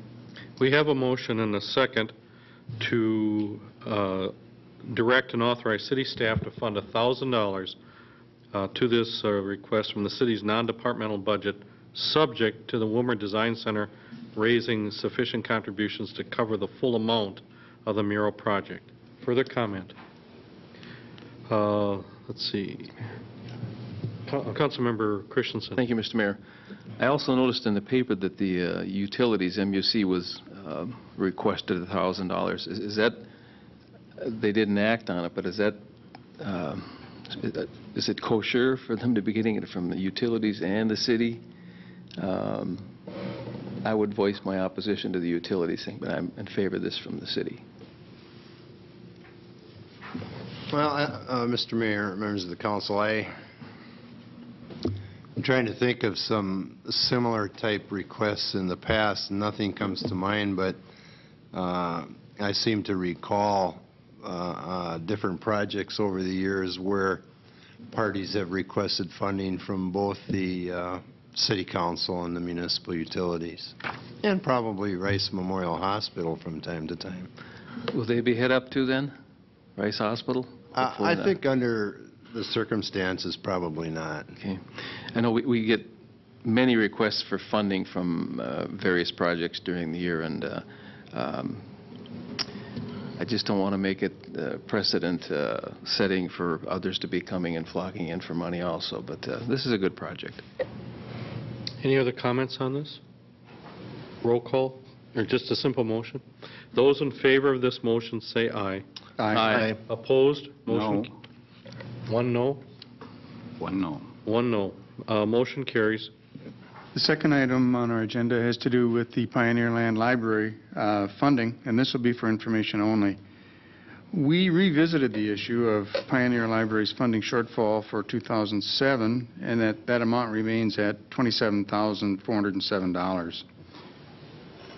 We have a motion and a second to direct and authorize city staff to fund $1,000 to this request from the city's non-departmental budget, subject to the Willmar Design Center raising sufficient contributions to cover the full amount of the mural project. Further comment? Let's see. Councilmember Christensen. Thank you, Mr. Mayor. I also noticed in the paper that the utilities, MUC, was requested $1,000. Is that, they didn't act on it, but is that, is it kosher for them to be getting it from the utilities and the city? I would voice my opposition to the utilities thing, but I'm in favor of this from the city. Well, Mr. Mayor, members of the council, I'm trying to think of some similar type requests in the past. Nothing comes to mind, but I seem to recall different projects over the years where parties have requested funding from both the city council and the municipal utilities, and probably Rice Memorial Hospital from time to time. Will they be head up to then, Rice Hospital? I think under the circumstances, probably not. Okay. I know we get many requests for funding from various projects during the year, and I just don't want to make it precedent setting for others to be coming and flocking in for money also, but this is a good project. Any other comments on this? Roll call, or just a simple motion? Those in favor of this motion say aye. Aye. Opposed? Motion. No. One no? One no. One no. Motion carries. The second item on our agenda has to do with the Pioneer Land Library funding, and this will be for information only. We revisited the issue of Pioneer Library's funding shortfall for 2007, and that amount remains at $27,407.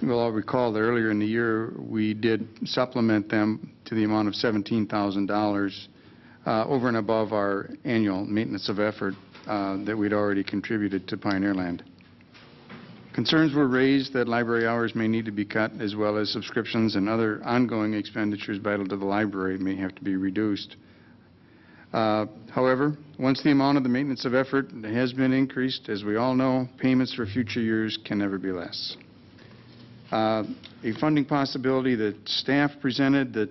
You'll all recall that earlier in the year we did supplement them to the amount of $17,000 over and above our annual maintenance of effort that we'd already contributed to Pioneer Land. Concerns were raised that library hours may need to be cut, as well as subscriptions and other ongoing expenditures vital to the library may have to be reduced. However, once the amount of the maintenance of effort has been increased, as we all know, payments for future years can never be less. A funding possibility that staff presented that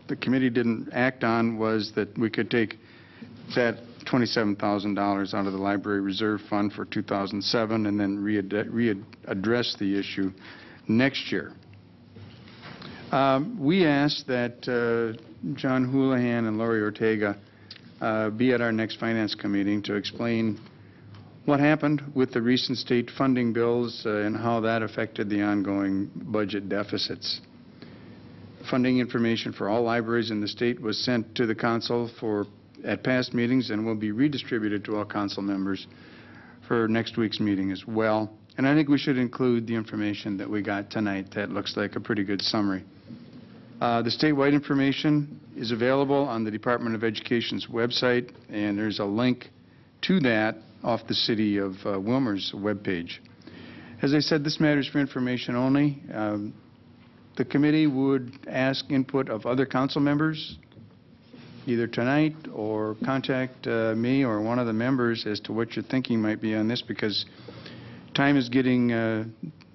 the committee didn't act on was that we could take that $27,000 out of the Library Reserve Fund for 2007 and then readdress the issue next year. We asked that John Houlihan and Lori Ortega be at our next Finance Committee to explain what happened with the recent state funding bills and how that affected the ongoing budget deficits. Funding information for all libraries in the state was sent to the council at past meetings and will be redistributed to all council members for next week's meeting as well. And I think we should include the information that we got tonight. That looks like a pretty good summary. The statewide information is available on the Department of Education's website, and there's a link to that off the City of Willmar's webpage. As I said, this matters for information only. The committee would ask input of other council members, either tonight or contact me or one of the members as to what your thinking might be on this, because time is getting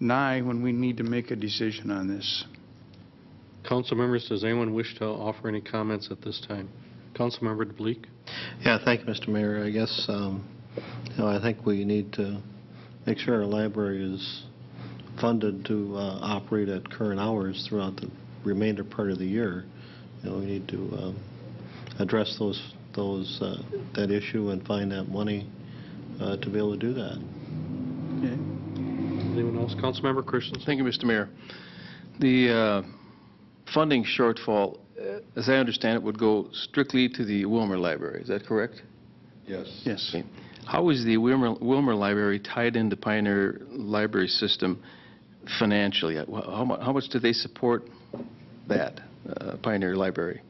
nigh when we need to make a decision on this. Council members, does anyone wish to offer any comments at this time? Council Member DeBleek? Yeah, thank you, Mr. Mayor. I guess, I think we need to make sure our library is funded to operate at current hours throughout the remainder part of the year. We need to address that issue and find that money to be able to do that. Okay. Anyone else? Councilmember Christensen. Thank you, Mr. Mayor. The funding shortfall, as I understand it, would go strictly to the Willmar Library. Is that correct? Yes. Yes. Okay. How is the Willmar Library tied into Pioneer Library System financially? How much do they support that, Pioneer Library?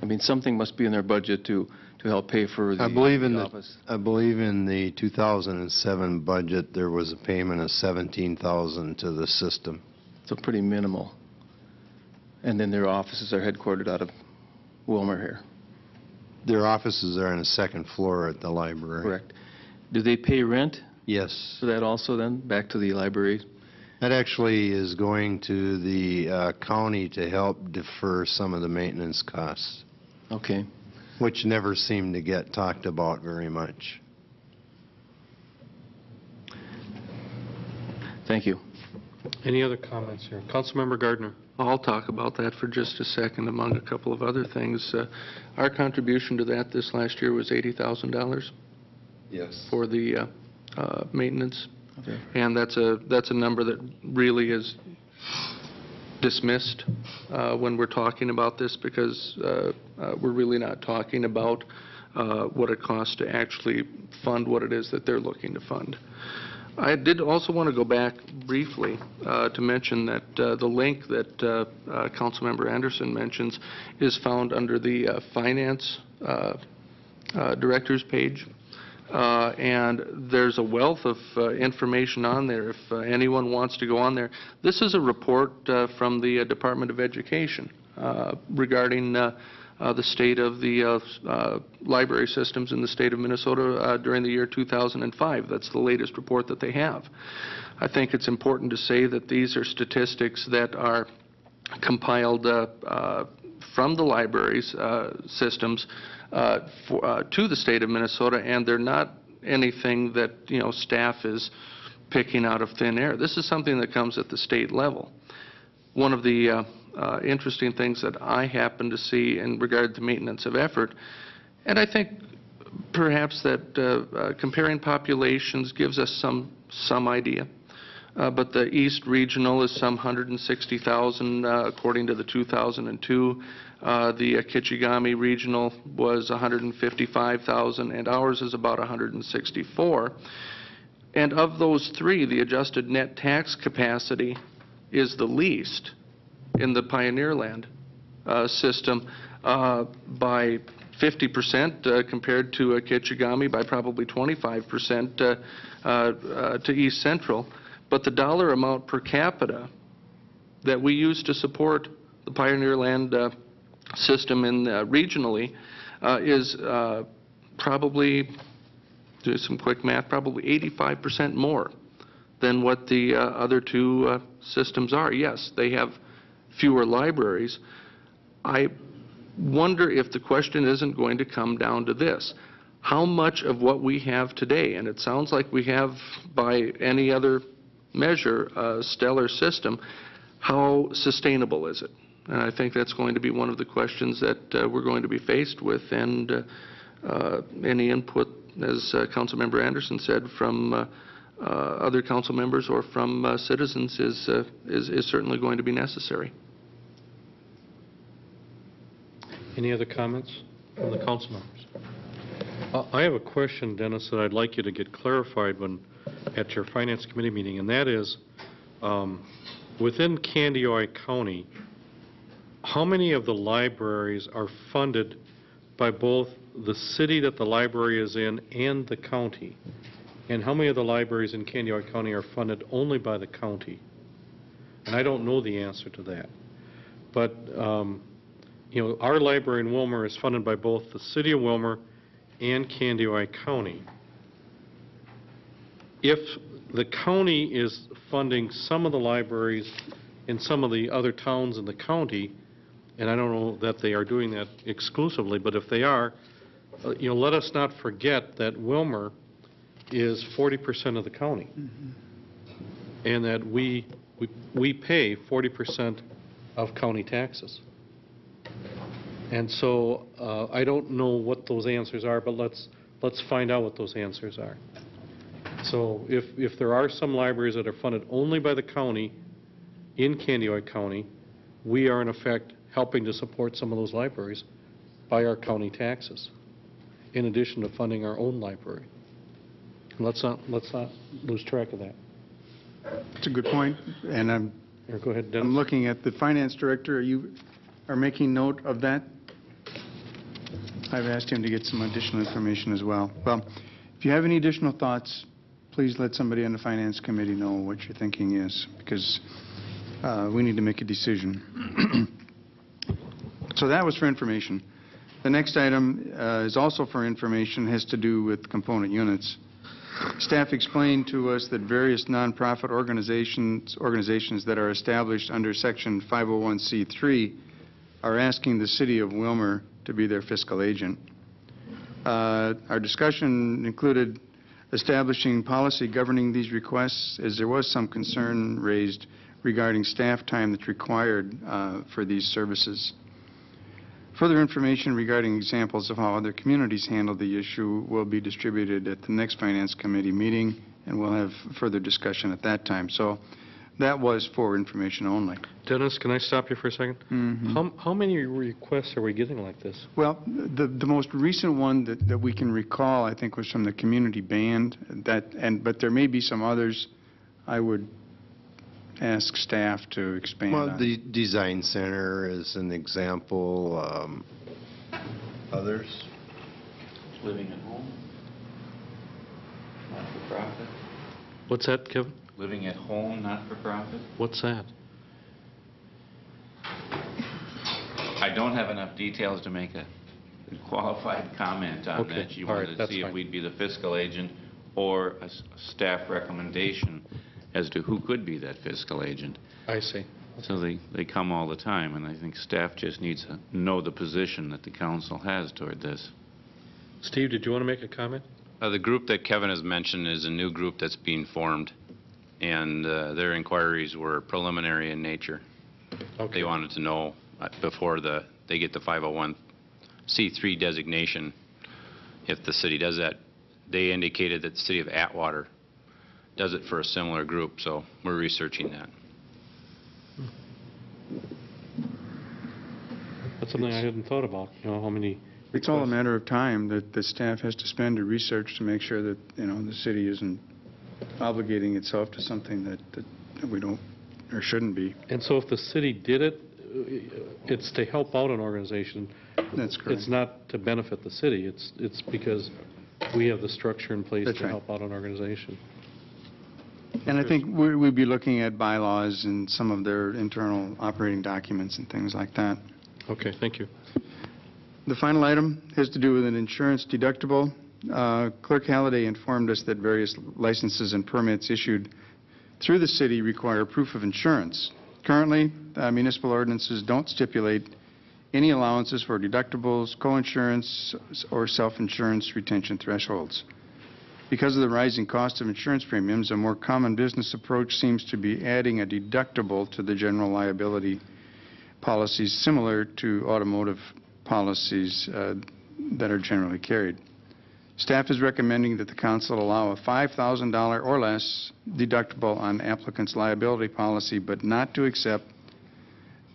I mean, something must be in their budget to help pay for the office. I believe in the 2007 budget, there was a payment of $17,000 to the system. So pretty minimal. And then their offices are headquartered out of Willmar here. Their offices are on the second floor at the library. Correct. Do they pay rent Yes. for that also then, back to the library? That actually is going to the county to help defer some of the maintenance costs, Okay. which never seem to get talked about very much. Thank you. Any other comments here? Councilmember Gardner. I'll talk about that for just a second, among a couple of other things. Our contribution to that this last year was $80,000 Yes. for the maintenance. Okay. And that's a number that really is dismissed when we're talking about this, because we're really not talking about what it costs to actually fund what it is that they're looking to fund. I did also want to go back briefly to mention that the link that Councilmember Anderson mentions is found under the Finance Director's page. And there's a wealth of information on there if anyone wants to go on there. This is a report from the Department of Education regarding the state of the library systems in the state of Minnesota during the year 2005. That's the latest report that they have. I think it's important to say that these are statistics that are compiled from the libraries systems to the state of Minnesota, and they're not anything that staff is picking out of thin air. This is something that comes at the state level. One of the interesting things that I happen to see in regard to maintenance of effort, and I think perhaps that comparing populations gives us some idea. But the East Regional is some 160,000 according to the 2002. The Kichigami Regional was 155,000, and ours is about 164. And of those three, the adjusted net tax capacity is the least in the Pioneer Land system by 50% compared to Kichigami, by probably 25% to East Central. But the dollar amount per capita that we use to support the Pioneer Land system regionally is probably, do some quick math, probably 85% more than what the other two systems are. Yes, they have fewer libraries. I wonder if the question isn't going to come down to this. How much of what we have today, and it sounds like we have by any other measure a stellar system, how sustainable is it? And I think that's going to be one of the questions that we're going to be faced with, and any input, as Councilmember Anderson said, from other council members or from citizens is certainly going to be necessary. Any other comments from the council members? I have a question, Dennis, that I'd like you to get clarified at your Finance Committee meeting, and that is, within Candioi County, how many of the libraries are funded by both the city that the library is in and the county? And how many of the libraries in Candioi County are funded only by the county? And I don't know the answer to that. But, our library in Willmar is funded by both the city of Willmar and Candioi County. If the county is funding some of the libraries in some of the other towns in the county, and I don't know that they are doing that exclusively, but if they are, let us not forget that Willmar is 40% of the county, and that we pay 40% of county taxes. And so I don't know what those answers are, but let's find out what those answers are. So if there are some libraries that are funded only by the county in Candioi County, we are in effect helping to support some of those libraries by our county taxes, in addition to funding our own library. Let's not lose track of that. That's a good point, and I'm Go ahead, Dennis. I'm looking at the finance director. You are making note of that? I've asked him to get some additional information as well. Well, if you have any additional thoughts, please let somebody on the finance committee know what your thinking is, because we need to make a decision. So that was for information. The next item is also for information, has to do with component units. Staff explained to us that various nonprofit organizations that are established under Section 501c3 are asking the City of Willmar to be their fiscal agent. Our discussion included establishing policy governing these requests, as there was some concern raised regarding staff time that's required for these services. Further information regarding examples of how other communities handle the issue will be distributed at the next Finance Committee meeting, and we'll have further discussion at that time. So that was for information only. Dennis, can I stop you for a second? How many requests are we getting like this? Well, the most recent one that we can recall, I think, was from the community band. But there may be some others. I would ask staff to expand on. Well, the Design Center is an example. Others? Living at home, not for profit. What's that, Kevin? Living at home, not for profit. What's that? I don't have enough details to make a qualified comment on Okay. that. You All right, wanted to that's see if fine. we'd be the fiscal agent or a staff recommendation as to who could be that fiscal agent. I see. So they come all the time, and I think staff just needs to know the position that the council has toward this. Steve, did you want to make a comment? The group that Kevin has mentioned is a new group that's being formed, and their inquiries were preliminary in nature. Okay. They wanted to know before they get the 501c3 designation, if the city does that. They indicated that the city of Atwater does it for a similar group, so we're researching that. That's something I hadn't thought about, how many It's all a requests. matter of time that the staff has to spend to research to make sure that, the city isn't obligating itself to something that we don't or shouldn't be. And so if the city did it, it's to help out an organization. That's correct. It's not to benefit the city. It's because we have the structure in place That's to right. help out an organization. And I think we'd be looking at bylaws and some of their internal operating documents and things like that. Okay, thank you. The final item has to do with an insurance deductible. Clerk Halliday informed us that various licenses and permits issued through the city require proof of insurance. Currently, municipal ordinances don't stipulate any allowances for deductibles, co-insurance, or self-insurance retention thresholds. Because of the rising cost of insurance premiums, a more common business approach seems to be adding a deductible to the general liability policies similar to automotive policies that are generally carried. Staff is recommending that the council allow a $5,000 or less deductible on applicant's liability policy, but not to accept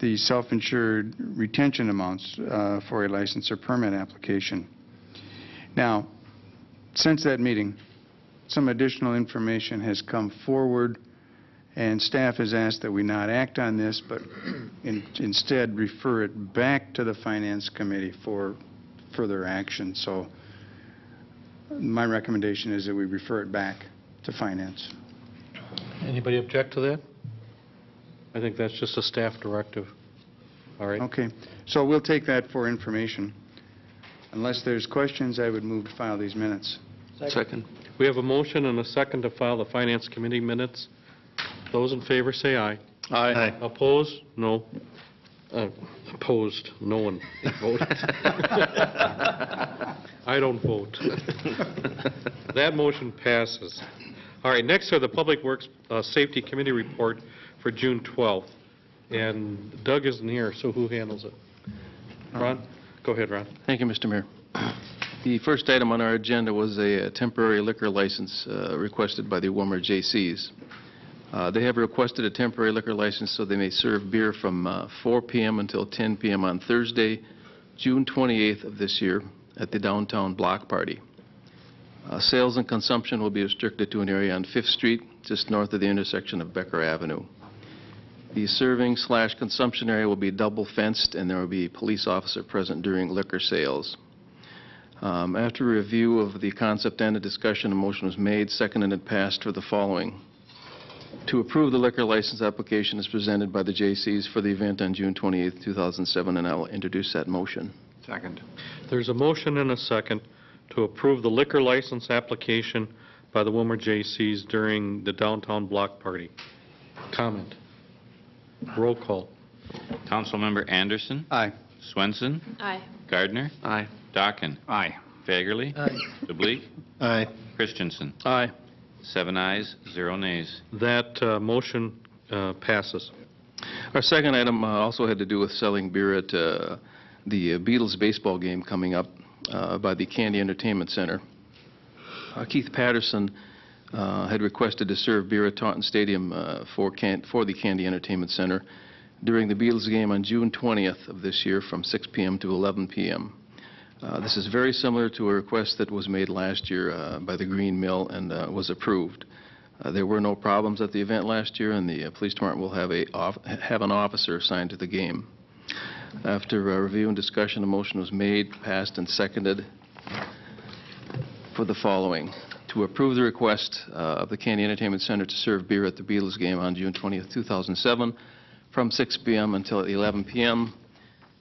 the self-insured retention amounts for a license or permit application. Now, since that meeting, some additional information has come forward, and staff has asked that we not act on this, but instead refer it back to the Finance Committee for further action. So my recommendation is that we refer it back to Finance. Anybody object to that? I think that's just a staff directive. All right. Okay, so we'll take that for information. Unless there's questions, I would move to file these minutes. Second. We have a motion and a second to file the Finance Committee minutes. Those in favor say aye. Aye. Opposed? No. Opposed? No one voted. I don't vote. That motion passes. All right, next are the Public Works Safety Committee report for June 12th. And Doug isn't here, so who handles it? Ron? Go ahead, Ron. Thank you, Mr. Mayor. The first item on our agenda was a temporary liquor license requested by the Willmar J.C.'s. They have requested a temporary liquor license so they may serve beer from 4 p.m. until 10 p.m. on Thursday, June 28th of this year at the downtown block party. Sales and consumption will be restricted to an area on 5th Street, just north of the intersection of Becker Avenue. The serving/consumption area will be double fenced, and there will be a police officer present during liquor sales. After a review of the concept and a discussion, a motion was made, seconded, and passed for the following. To approve the liquor license application as presented by the J.C.'s for the event on June 28, 2007, and I will introduce that motion. Second. There's a motion and a second to approve the liquor license application by the Willmar J.C.'s during the downtown block party. Comment. Roll call. Councilmember Anderson. Aye. Swenson. Aye. Gardner. Aye. Dockin. Aye. Fagerly. Aye. DeBleek. Aye. Christensen. Aye. 7 ayes, 0 nays. That motion passes. Our second item also had to do with selling beer at the Beatles baseball game coming up by the Candy Entertainment Center. Keith Patterson had requested to serve beer at Taunton Stadium for the Candy Entertainment Center during the Beatles game on June 20th of this year from 6 p.m. to 11 p.m. This is very similar to a request that was made last year by the Green Mill and was approved. There were no problems at the event last year, and the police department will have an officer assigned to the game. After review and discussion, a motion was made, passed, and seconded for the following. To approve the request of the Candy Entertainment Center to serve beer at the Beatles game on June 20th, 2007 from 6 p.m. until 11 p.m.,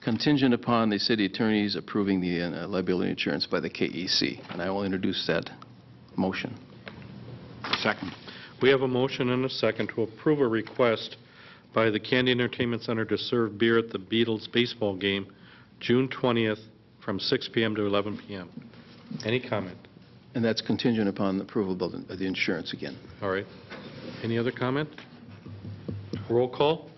contingent upon the city attorneys approving the liability insurance by the KEC. And I will introduce that motion. Second. We have a motion and a second to approve a request by the Candy Entertainment Center to serve beer at the Beatles baseball game June 20th from 6 p.m. to 11 p.m. Any comment? And that's contingent upon the approval of the insurance again. All right. Any other comment? Roll call.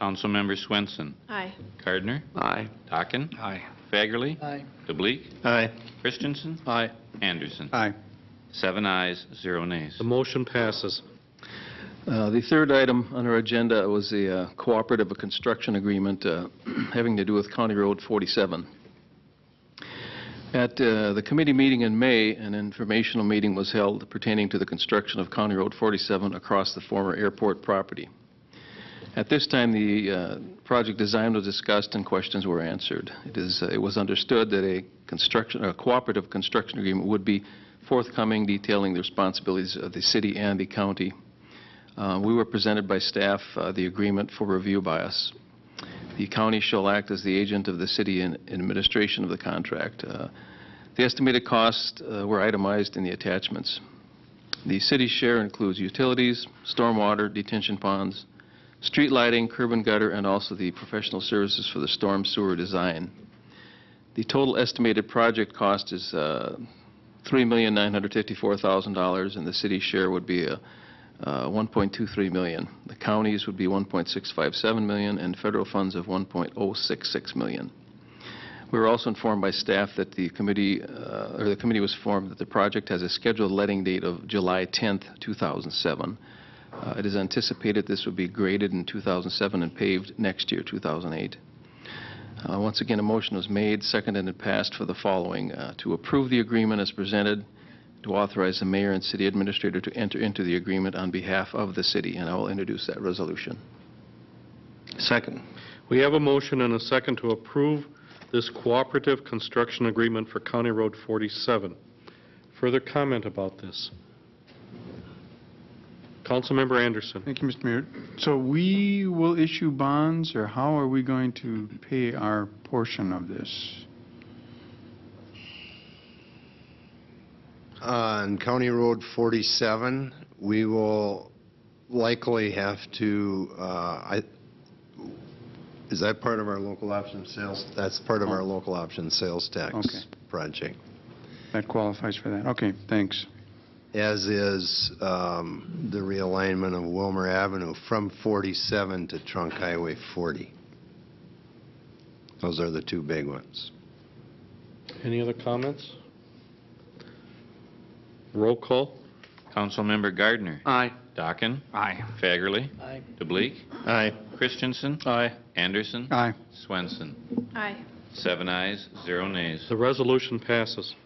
Councilmember Swenson. Aye. Gardner. Aye. Dockin. Aye. Fagerly. Aye. DeBleek. Aye. Christensen. Aye. Anderson. Aye. 7 ayes, 0 nays. The motion passes. The third item on our agenda was a cooperative construction agreement having to do with County Road 47. At the committee meeting in May, an informational meeting was held pertaining to the construction of County Road 47 across the former airport property. At this time, the project design was discussed and questions were answered. It was understood that a cooperative construction agreement would be forthcoming, detailing the responsibilities of the city and the county. We were presented by staff the agreement for review by us. The county shall act as the agent of the city in administration of the contract. The estimated costs were itemized in the attachments. The city's share includes utilities, stormwater, detention ponds, street lighting, curb and gutter, and also the professional services for the storm sewer design. The total estimated project cost is $3,954,000, and the city's share would be $1.23 million. The counties would be $1.657 million, and federal funds of $1.066 million. We were also informed by staff that the committee was informed that the project has a scheduled letting date of July 10th, 2007. It is anticipated this would be graded in 2007 and paved next year, 2008. Once again, a motion was made, seconded, and passed for the following: to approve the agreement as presented, to authorize the mayor and city administrator to enter into the agreement on behalf of the city, and I will introduce that resolution. Second. We have a motion and a second to approve this cooperative construction agreement for County Road 47. Further comment about this? Councilmember Anderson. Thank you, Mr. Mayor. So we will issue bonds, or how are we going to pay our portion of this? On County Road 47, we will likely have to, is that part of our local option sales? That's part of our local option sales tax project. That qualifies for that. Okay, thanks. As is the realignment of Willmar Avenue from 47 to Trunk Highway 40. Those are the two big ones. Any other comments? Roll call. Councilmember Gardner. Aye. Dockin. Aye. Fagerly. Aye. DeBleek. Aye. Christensen. Aye. Anderson. Aye. Swenson. Aye. 7 ayes, 0 nays. The resolution passes.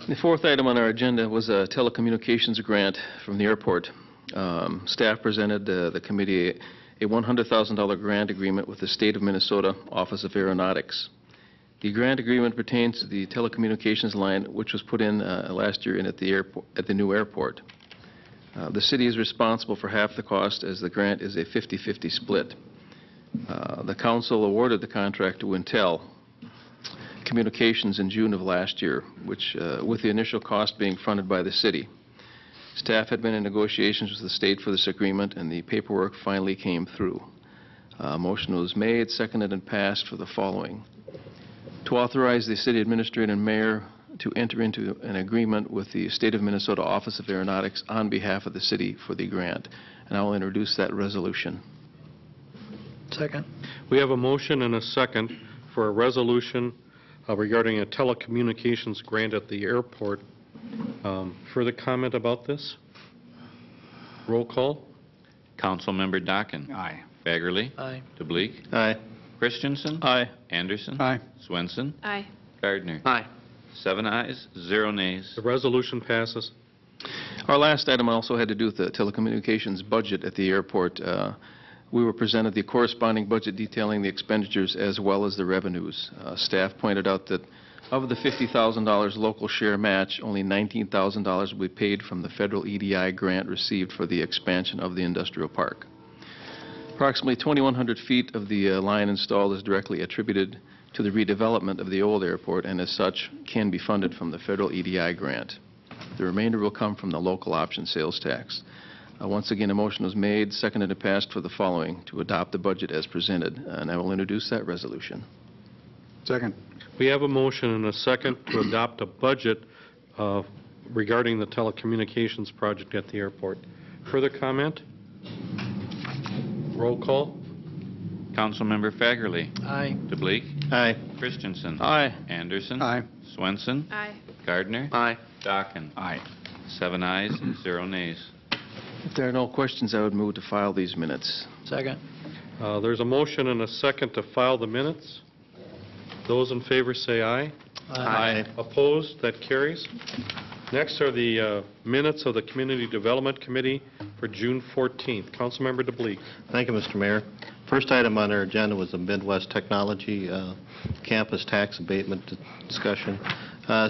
The fourth item on our agenda was a telecommunications grant from the airport. Staff presented the committee a $100,000 grant agreement with the State of Minnesota Office of Aeronautics. The grant agreement pertains to the telecommunications line, which was put in last year at the airport, at the new airport. The city is responsible for half the cost, as the grant is a 50-50 split. The council awarded the contract to Intel Communications in June of last year, which, with the initial cost being fronted by the city. Staff had been in negotiations with the state for this agreement, and the paperwork finally came through. A motion was made, seconded, and passed for the following: to authorize the city administrator and mayor to enter into an agreement with the State of Minnesota Office of Aeronautics on behalf of the city for the grant. And I will introduce that resolution. Second. We have a motion and a second for a resolution regarding a telecommunications grant at the airport. Further comment about this? Roll call. Councilmember Dockin. Aye. Fagerly. Aye. DeBleek. Aye. Christensen. Aye. Anderson. Aye. Swenson. Aye. Gardner. Aye. 7 ayes, 0 nays. The resolution passes. Our last item also had to do with the telecommunications budget at the airport. We were presented the corresponding budget detailing the expenditures as well as the revenues. Staff pointed out that of the $50,000 local share match, only $19,000 will be paid from the federal EDI grant received for the expansion of the industrial park. Approximately 2,100 feet of the line installed is directly attributed to the redevelopment of the old airport, and as such can be funded from the federal EDI grant. The remainder will come from the local option sales tax. Once again, a motion was made, seconded, and passed for the following: to adopt the budget as presented, and I will introduce that resolution. Second. We have a motion and a second to adopt a budget regarding the telecommunications project at the airport. Further comment? Roll call. Councilmember Fagerly. Aye. DeBleek. Aye. Christensen. Aye. Anderson. Aye. Swenson. Aye. Gardner. Aye. Dockin. Aye. 7 ayes, 0 nays. If there are no questions, I would move to file these minutes. Second. There's a motion and a second to file the minutes. Those in favor say aye. Aye. Opposed? That carries. Next are the minutes of the Community Development Committee for June 14th. Councilmember DeBleek. Thank you, Mr. Mayor. First item on our agenda was the Midwest Technology Campus Tax Abatement discussion.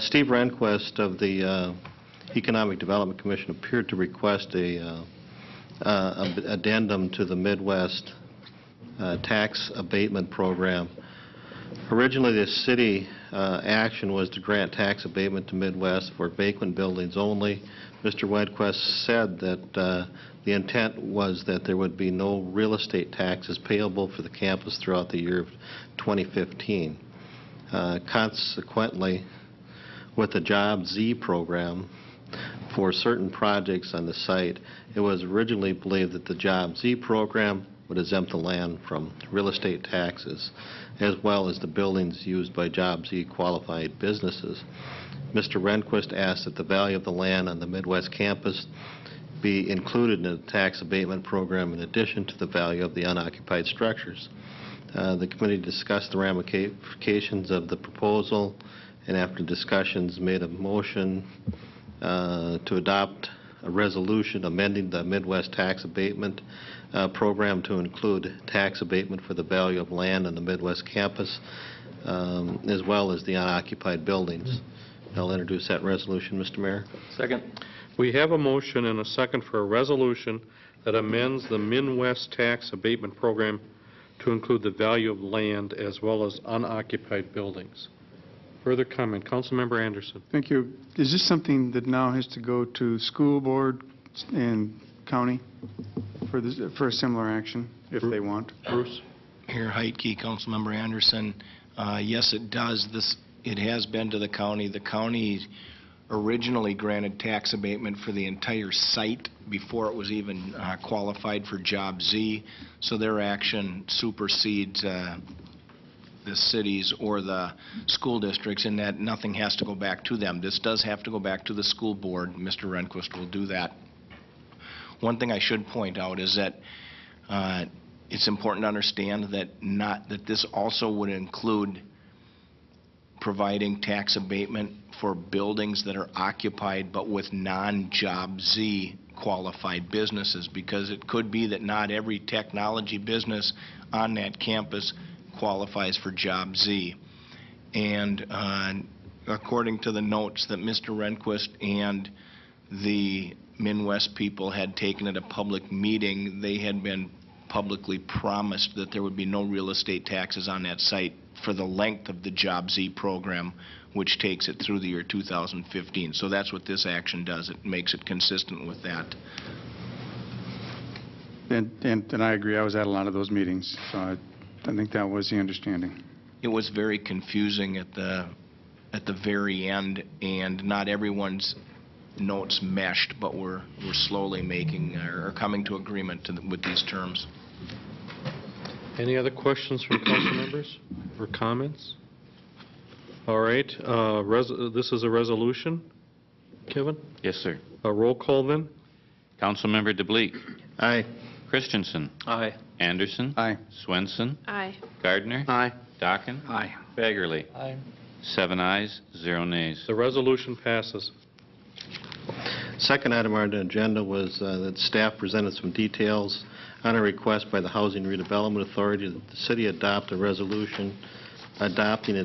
Steve Rehnquist of the Economic Development Commission appeared to request a addendum to the Midwest Tax Abatement Program. Originally, the city action was to grant tax abatement to Midwest for vacant buildings only. Mr. Rehnquist said that the intent was that there would be no real estate taxes payable for the campus throughout the year of 2015. Consequently, with the Job Z program for certain projects on the site, it was originally believed that the Job Z program would exempt the land from real estate taxes, as well as the buildings used by Job Z qualified businesses. Mr. Rehnquist asked that the value of the land on the Midwest campus be included in the tax abatement program in addition to the value of the unoccupied structures. The committee discussed the ramifications of the proposal, and after discussions made a motion to adopt a resolution amending the Midwest Tax Abatement Program to include tax abatement for the value of land on the Midwest campus, as well as the unoccupied buildings. I'll introduce that resolution, Mr. Mayor. Second. We have a motion and a second for a resolution that amends the Midwest Tax Abatement Program to include the value of land as well as unoccupied buildings. Further comment? Councilmember Anderson. Thank you. Is this something that now has to go to school board and county for a similar action, if they want? Bruce? Here, Heitke, Councilmember Anderson. Yes, it does. It has been to the county. The county originally granted tax abatement for the entire site before it was even qualified for Job Z, so their action supersedes the cities or the school districts in that nothing has to go back to them. This does have to go back to the school board. Mr. Rehnquist will do that. One thing I should point out is that it's important to understand that this also would include providing tax abatement for buildings that are occupied but with non-Job Z qualified businesses, because it could be that not every technology business on that campus qualifies for Job Z. And according to the notes that Mr. Rehnquist and the Midwest people had taken at a public meeting, they had been publicly promised that there would be no real estate taxes on that site for the length of the Job Z program, which takes it through the year 2015. So that's what this action does. It makes it consistent with that. And I agree. I was at a lot of those meetings, so I think that was the understanding. It was very confusing at the very end, and not everyone's notes meshed, but we're slowly making or coming to agreement with these terms. Any other questions from council members or comments? All right. This is a resolution. Kevin? Yes, sir. A roll call then? Councilmember DeBleek. Aye. Christensen. Aye. Anderson. Aye. Swenson. Aye. Gardner. Aye. Dockin. Aye. Fagerly. Aye. 7 ayes, 0 nays. The resolution passes. Second item on the agenda was that staff presented some details on a request by the Housing Redevelopment Authority that the city adopt a resolution adopting a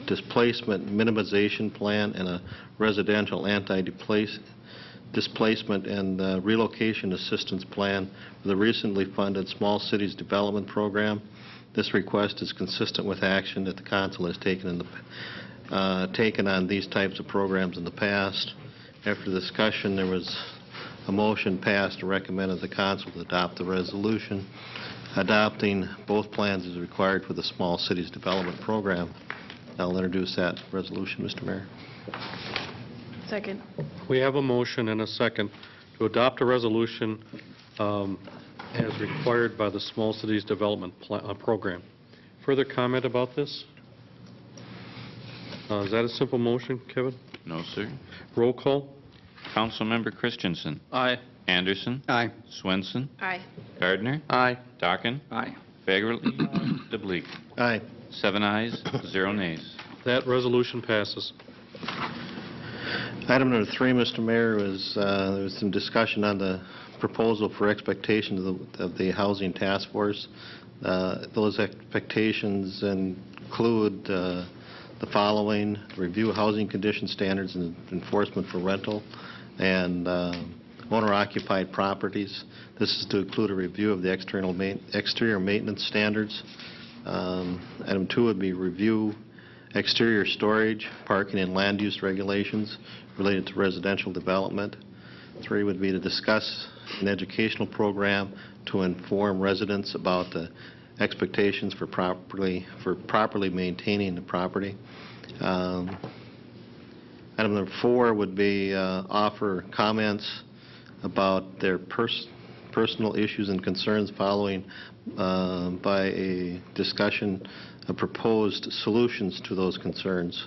displacement minimization plan and a residential anti-displacement and relocation assistance plan for the recently funded Small Cities Development Program. This request is consistent with action that the council has taken on these types of programs in the past. After discussion, there was a motion passed to recommend that the council adopt the resolution. Adopting both plans is required for the Small Cities Development Program. I'll introduce that resolution, Mr. Mayor. Second. We have a motion and a second to adopt a resolution as required by the Small Cities Development Program. Further comment about this? Is that a simple motion, Kevin? No, sir. Roll call. Councilmember Christensen. Aye. Anderson. Aye. Swenson. Aye. Gardner. Aye. Dockin. Aye. Fagerly. DeBleek. Aye. 7 ayes, 0 nays. That resolution passes. Item number 3, Mr. Mayor, was there was some discussion on the proposal for expectations of the Housing Task Force. Those expectations include the following: review housing condition standards and enforcement for rental and owner-occupied properties. This is to include a review of the exterior maintenance standards. Item 2 would be review exterior storage, parking, and land use regulations related to residential development. 3 would be to discuss an educational program to inform residents about the expectations for properly maintaining the property. Item number 4 would be offer comments about their personal issues and concerns following by a discussion of proposed solutions to those concerns.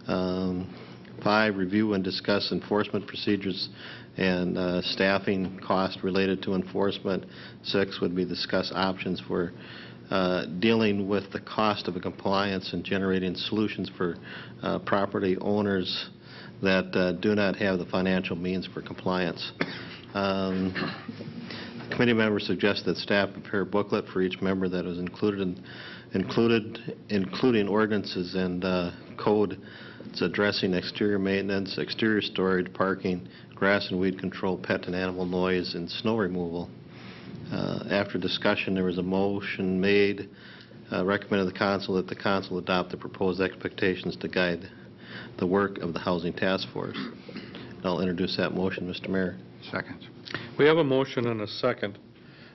5, review and discuss enforcement procedures and staffing costs related to enforcement. 6 would be discuss options for dealing with the cost of compliance and generating solutions for property owners that do not have the financial means for compliance. Committee members suggest that staff prepare a booklet for each member that is including ordinances and code addressing exterior maintenance, exterior storage, parking, grass and weed control, pet and animal noise, and snow removal. After discussion, there was a motion made recommending the council that the council adopt the proposed expectations to guide the work of the Housing Task Force. I'll introduce that motion, Mr. Mayor. Second. We have a motion and a second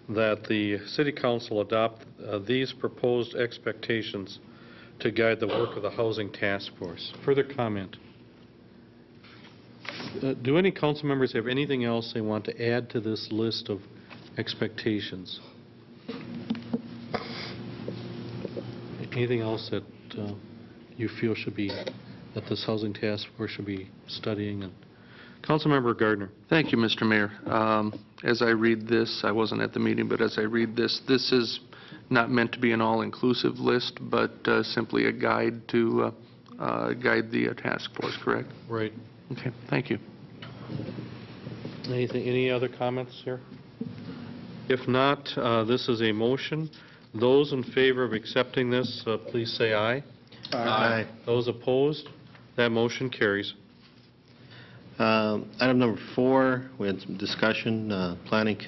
that the City Council adopt these proposed expectations to guide the work of the Housing Task Force. Further comment? Do any council members have anything else they want to add to this list of expectations? Anything else that you feel should be, that this Housing Task Force should be studying? And Councilmember Gardner. Thank you, Mr. Mayor. As I read this, I wasn't at the meeting, but as I read this, this is not meant to be an all-inclusive list, but simply a guide to guide the task force, correct? Right. Okay, thank you. Any other comments here? If not, this is a motion. Those in favor of accepting this, please say aye. Aye. Those opposed? That motion carries. Item number 4, we had some discussion, Planning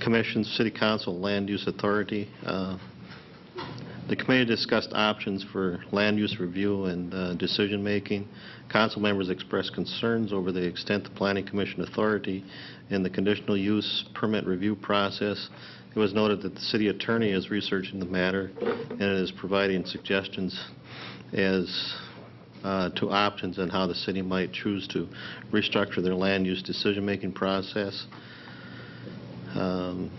Commission, City Council, Land Use Authority. The committee discussed options for land use review and decision-making. Council members expressed concerns over the extent the Planning Commission authority in the conditional use permit review process. It was noted that the city attorney is researching the matter and is providing suggestions as to options on how the city might choose to restructure their land use decision-making process. The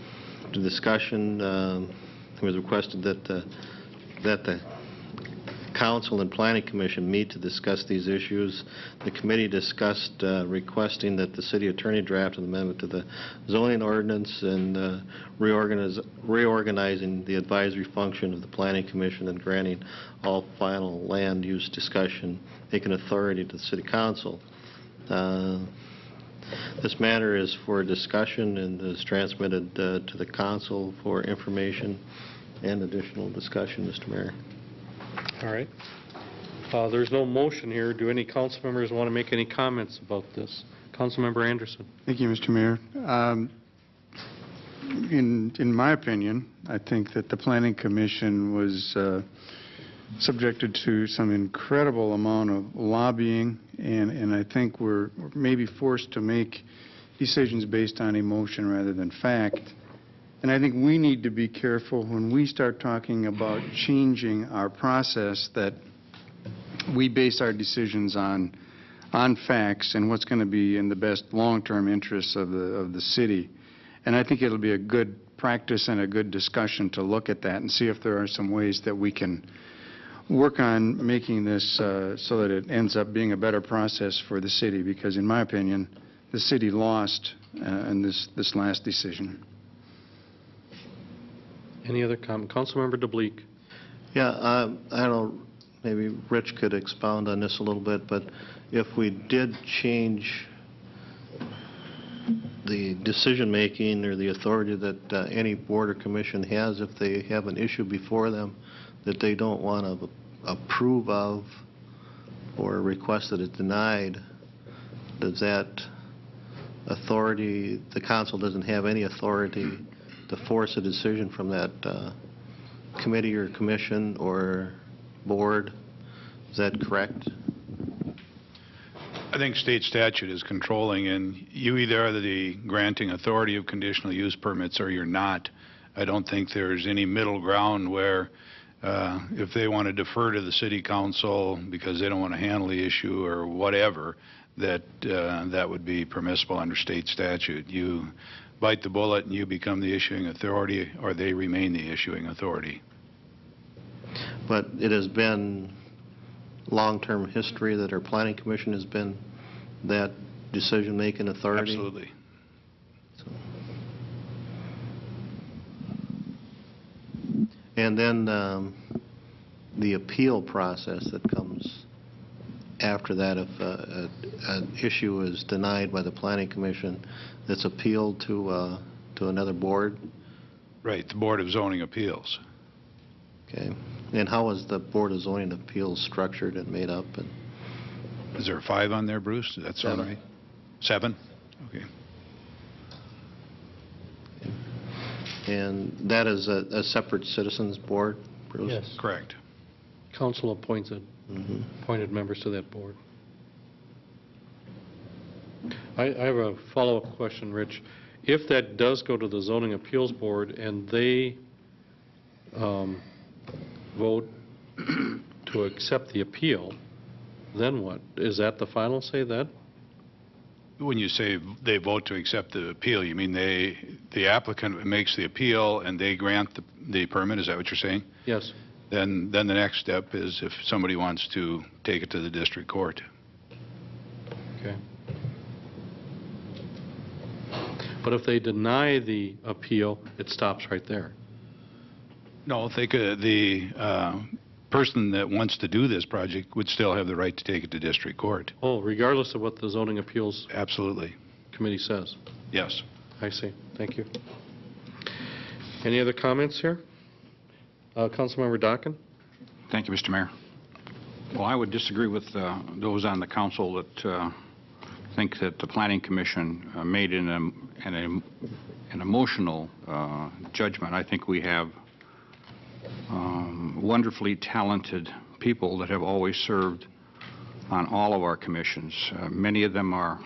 discussion it was requested that the Council and Planning Commission meet to discuss these issues. The committee discussed requesting that the city attorney draft an amendment to the zoning ordinance and reorganizing the advisory function of the Planning Commission and granting all final land use discussion making authority to the City Council. This matter is for discussion and is transmitted to the Council for information and additional discussion, Mr. Mayor. All right. There's no motion here. Do any council members want to make any comments about this? Councilmember Anderson. Thank you, Mr. Mayor. In my opinion, I think that the Planning Commission was subjected to some incredible amount of lobbying, and I think we're maybe forced to make decisions based on emotion rather than fact. And I think we need to be careful when we start talking about changing our process that we base our decisions on facts and what's going to be in the best long-term interests of the city. And I think it'll be a good practice and a good discussion to look at that and see if there are some ways that we can work on making this so that it ends up being a better process for the city, because in my opinion, the city lost in this last decision. Any other comment? Councilmember DeBleek. Yeah, I don't know, maybe Rich could expound on this a little bit, but if we did change the decision-making or the authority that any board or commission has, if they have an issue before them that they don't want to approve of or request that it's denied, does that authority, the council doesn't have any authority to force a decision from that committee or commission or board? Is that correct? I think state statute is controlling, and you either are the granting authority of conditional use permits or you're not. I don't think there's any middle ground where if they want to defer to the city council because they don't want to handle the issue or whatever, that that would be permissible under state statute. You bite the bullet and you become the issuing authority, or they remain the issuing authority. But it has been long-term history that our Planning Commission has been that decision-making authority? Absolutely. And then the appeal process that comes after that, if an issue is denied by the Planning Commission, that's appealed to another board? Right, the Board of Zoning Appeals. Okay. And how is the Board of Zoning Appeals structured and made up? And Is there 5 on there, Bruce? Does that sound 7. right? 7? Okay. And that is a separate citizens board, Bruce? Yes. Correct. Council appointed Mhm. appointed members to that board. I have a follow-up question, Rich. If that does go to the Zoning Appeals Board and they vote to accept the appeal, then what? Is that the final say then? When you say they vote to accept the appeal, you mean the applicant makes the appeal and they grant the permit? Is that what you're saying? Yes. Then the next step is if somebody wants to take it to the district court. Okay. But if they deny the appeal, it stops right there. No, they could, the person that wants to do this project would still have the right to take it to district court. Oh, regardless of what the Zoning Appeals Absolutely. Committee says? Yes. I see. Thank you. Any other comments here? Councilmember Dockin? Thank you, Mr. Mayor. Well, I would disagree with those on the council that think that the Planning Commission made an emotional judgment. I think we have wonderfully talented people that have always served on all of our commissions. Many of them are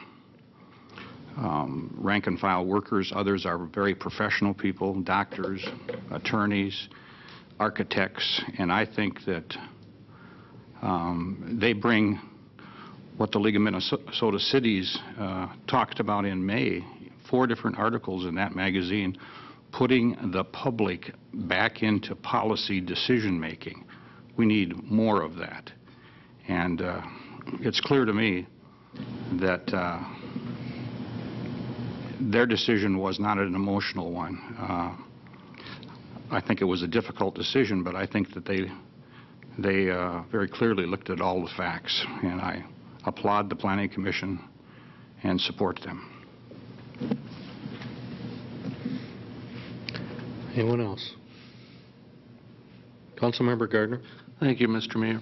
rank-and-file workers. Others are very professional people, doctors, attorneys, architects, and I think that they bring what the League of Minnesota Cities talked about in May, 4 different articles in that magazine, putting the public back into policy decision-making. We need more of that. And it's clear to me that their decision was not an emotional one. I think it was a difficult decision, but I think that they very clearly looked at all the facts, and I applaud the Planning Commission and support them. Anyone else? Councilmember Gardner? Thank you, Mr. Mayor.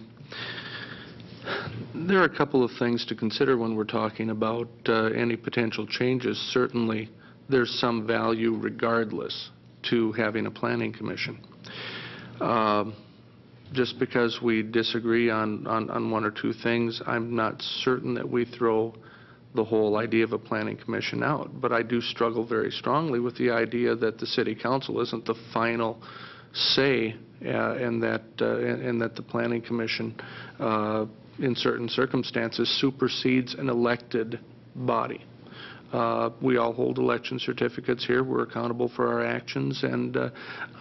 There are a couple of things to consider when we're talking about any potential changes. Certainly, there's some value regardless to having a planning commission. Just because we disagree on 1 or 2 things, I'm not certain that we throw the whole idea of a planning commission out. But I do struggle very strongly with the idea that the city council isn't the final say and that the planning commission in certain circumstances supersedes an elected body. We all hold election certificates here. We're accountable for our actions, and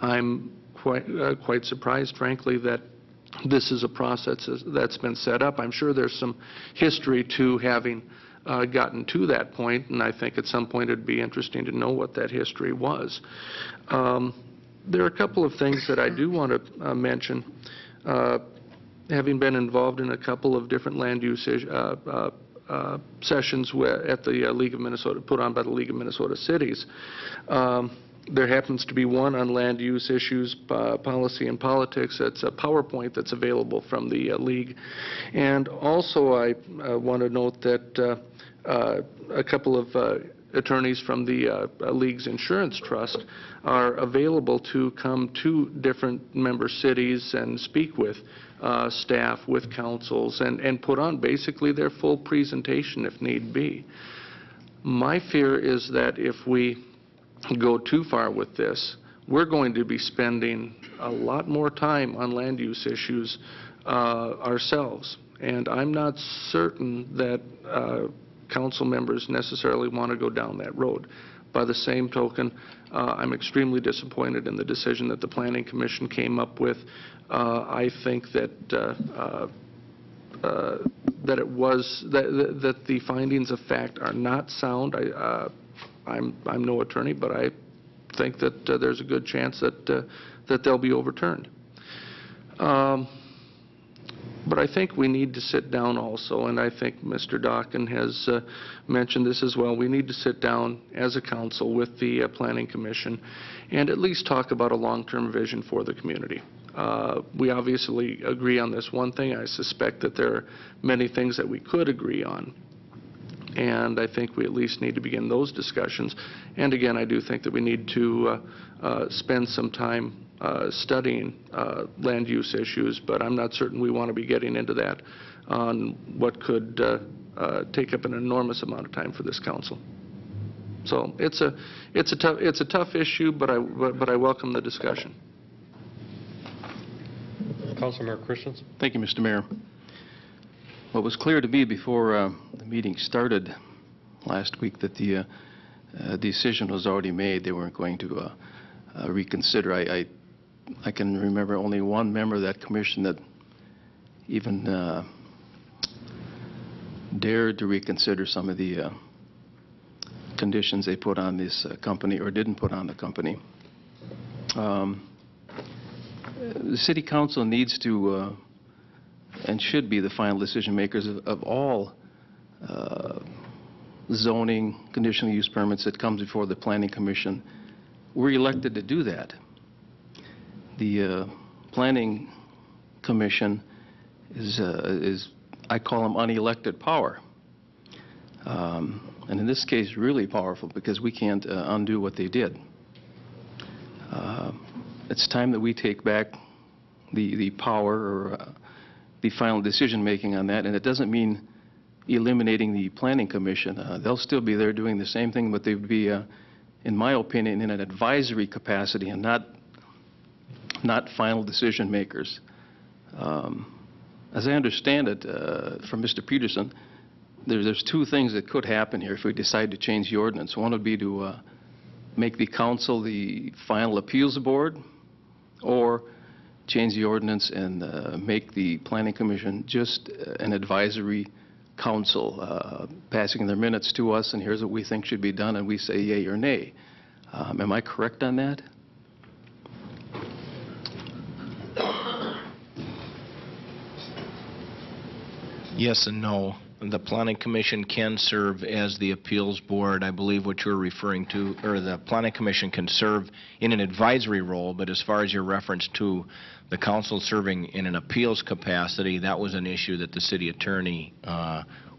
I'm quite surprised, frankly, that this is a process that's been set up. I'm sure there's some history to having gotten to that point, and I think at some point it'd be interesting to know what that history was. There are a couple of things that I do want to mention. Having been involved in a couple of different land use sessions at the League of Minnesota, put on by the League of Minnesota Cities, there happens to be one on land use issues, policy and politics. It's a PowerPoint that's available from the League. And also I want to note that a couple of attorneys from the League's Insurance Trust are available to come to different member cities and speak with staff, with councils, and put on basically their full presentation if need be. My fear is that if we go too far with this, we're going to be spending a lot more time on land use issues ourselves. And I'm not certain that council members necessarily want to go down that road. By the same token, I'm extremely disappointed in the decision that the Planning Commission came up with. I think that that the findings of fact are not sound. I'm no attorney, but I think that there's a good chance that that they'll be overturned. But I think we need to sit down also, and I think Mr. Dockin has mentioned this as well. We need to sit down as a council with the Planning Commission and at least talk about a long-term vision for the community. We obviously agree on this one thing. I suspect that there are many things that we could agree on. And I think we at least need to begin those discussions. And again, I do think that we need to spend some time studying land use issues, but I'm not certain we want to be getting into that on what could take up an enormous amount of time for this council. So it's a tough issue, but I welcome the discussion. Councilmember Christensen. Thank you, Mr. Mayor. What was clear to me before the meeting started last week that the decision was already made. They weren't going to reconsider. I can remember only one member of that commission that even dared to reconsider some of the conditions they put on this company or didn't put on the company. The City Council needs to and should be the final decision makers of all zoning, conditional use permits that comes before the Planning Commission. We're elected to do that. The Planning Commission is I call them unelected power. And in this case, really powerful because we can't undo what they did. It's time that we take back the power or the final decision making on that, and it doesn't mean eliminating the Planning Commission. They'll still be there doing the same thing, but they would be, in my opinion, in an advisory capacity and not final decision makers. As I understand it from Mr. Peterson, there's two things that could happen here if we decide to change the ordinance. One would be to make the council the final appeals board, or change the ordinance and make the Planning Commission just an advisory council, passing their minutes to us, and here's what we think should be done, and we say yay or nay. Am I correct on that? Yes and no. The Planning Commission can serve as the appeals board. I believe what you're referring to, or the Planning Commission can serve in an advisory role, but as far as your reference to the council serving in an appeals capacity, that was an issue that the city attorney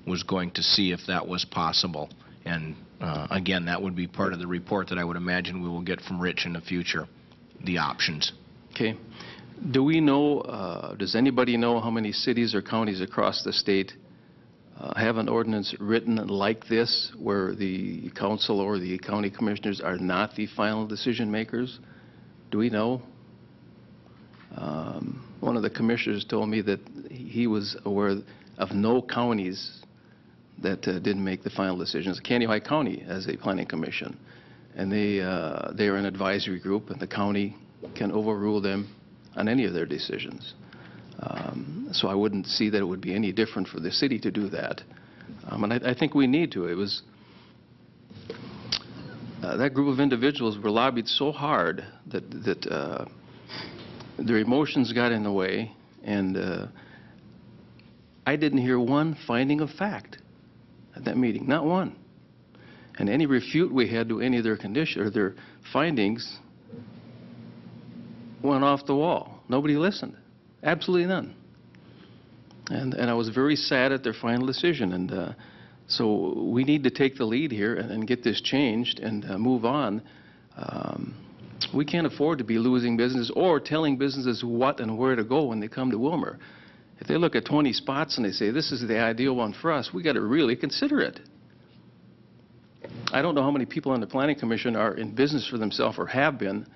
was going to see if that was possible. And again, that would be part of the report that I would imagine we will get from Rich in the future, the options. Okay. Do we know, does anybody know how many cities or counties across the state have an ordinance written like this, where the council or the county commissioners are not the final decision makers? Do we know? One of the commissioners told me that he was aware of no counties that didn't make the final decisions. Kansas County has a planning commission, and they are an advisory group, and the county can overrule them on any of their decisions. So I wouldn't see that it would be any different for the city to do that. And I think we need to. It was that group of individuals were lobbied so hard that their emotions got in the way, and I didn't hear one finding of fact at that meeting, not one. And any refute we had to any of their condition or their findings went off the wall. Nobody listened. Absolutely none. And I was very sad at their final decision. And so we need to take the lead here and get this changed and move on. We can't afford to be losing business or telling businesses what and where to go when they come to Willmar. If they look at 20 spots and they say, this is the ideal one for us, we got to really consider it. I don't know how many people on the Planning Commission are in business for themselves or have been,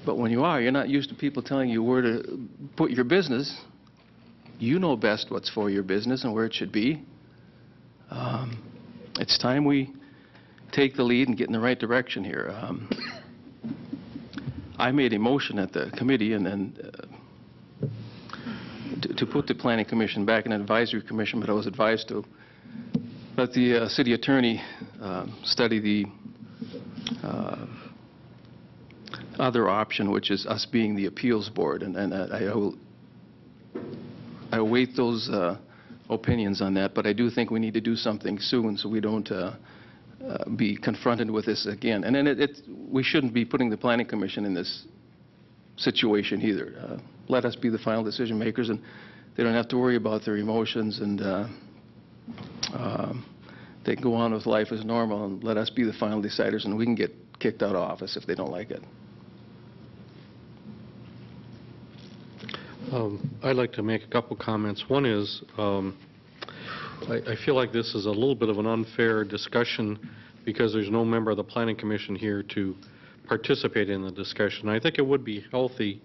but when you are, you're not used to people telling you where to put your business. You know best what's for your business and where it should be. It's time we take the lead and get in the right direction here. I made a motion at the committee and to put the Planning Commission back in an advisory commission, but I was advised to let the city attorney study the other option, which is us being the appeals board, and I await those opinions on that, but I do think we need to do something soon so we don't be confronted with this again. And then we shouldn't be putting the Planning Commission in this situation either. Let us be the final decision makers, and they don't have to worry about their emotions, and they can go on with life as normal, and let us be the final deciders, and we can get kicked out of office if they don't like it. I'd like to make a couple comments. One is, I feel like this is a little bit of an unfair discussion because there's no member of the Planning Commission here to participate in the discussion. I think it would be healthy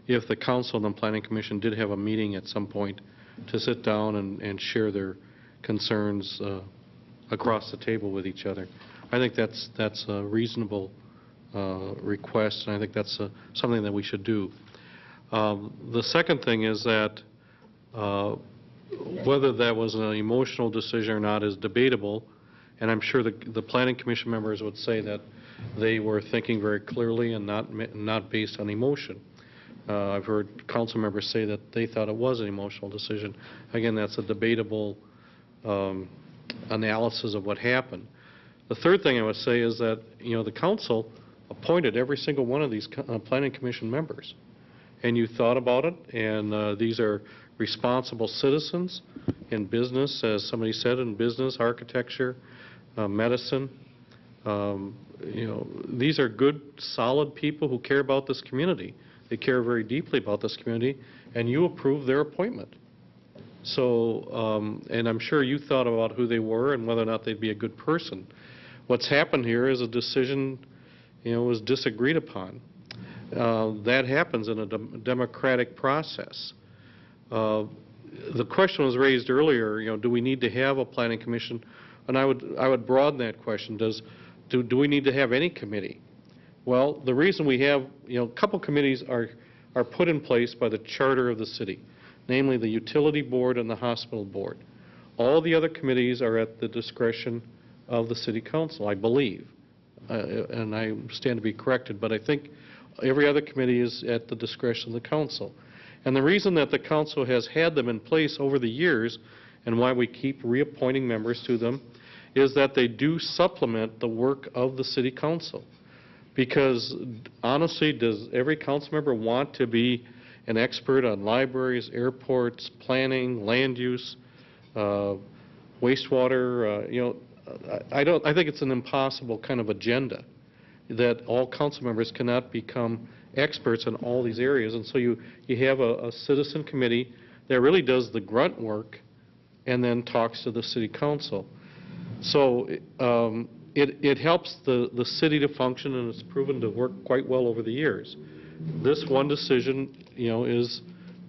if the Council and the Planning Commission did have a meeting at some point to sit down and share their concerns across the table with each other. I think that's a reasonable request, and I think that's something that we should do. The second thing is that whether that was an emotional decision or not is debatable, and I'm sure the Planning Commission members would say that they were thinking very clearly and not based on emotion. I've heard council members say that they thought it was an emotional decision. Again, that's a debatable analysis of what happened. The third thing I would say is that, the council appointed every single one of these Planning Commission members. And you thought about it, and these are responsible citizens in business, as somebody said, in business, architecture, medicine. These are good, solid people who care about this community. They care very deeply about this community, and you approved their appointment. So, and I'm sure you thought about who they were and whether or not they'd be a good person. What's happened here is a decision, was disagreed upon. That happens in a democratic process. The question was raised earlier, do we need to have a Planning Commission? And I would broaden that question. Do we need to have any committee? Well, the reason we have, a couple committees are put in place by the charter of the city, namely the Utility Board and the Hospital Board. All the other committees are at the discretion of the City Council, I believe. And I stand to be corrected, but I think every other committee is at the discretion of the council. And the reason that the council has had them in place over the years, and why we keep reappointing members to them, is that they do supplement the work of the city council. Because honestly, does every council member want to be an expert on libraries, airports, planning, land use, wastewater? I think it's an impossible kind of agenda that all council members cannot become experts in all these areas. And so you have a citizen committee that really does the grunt work and then talks to the city council. So it helps the city to function, and it's proven to work quite well over the years. This one decision,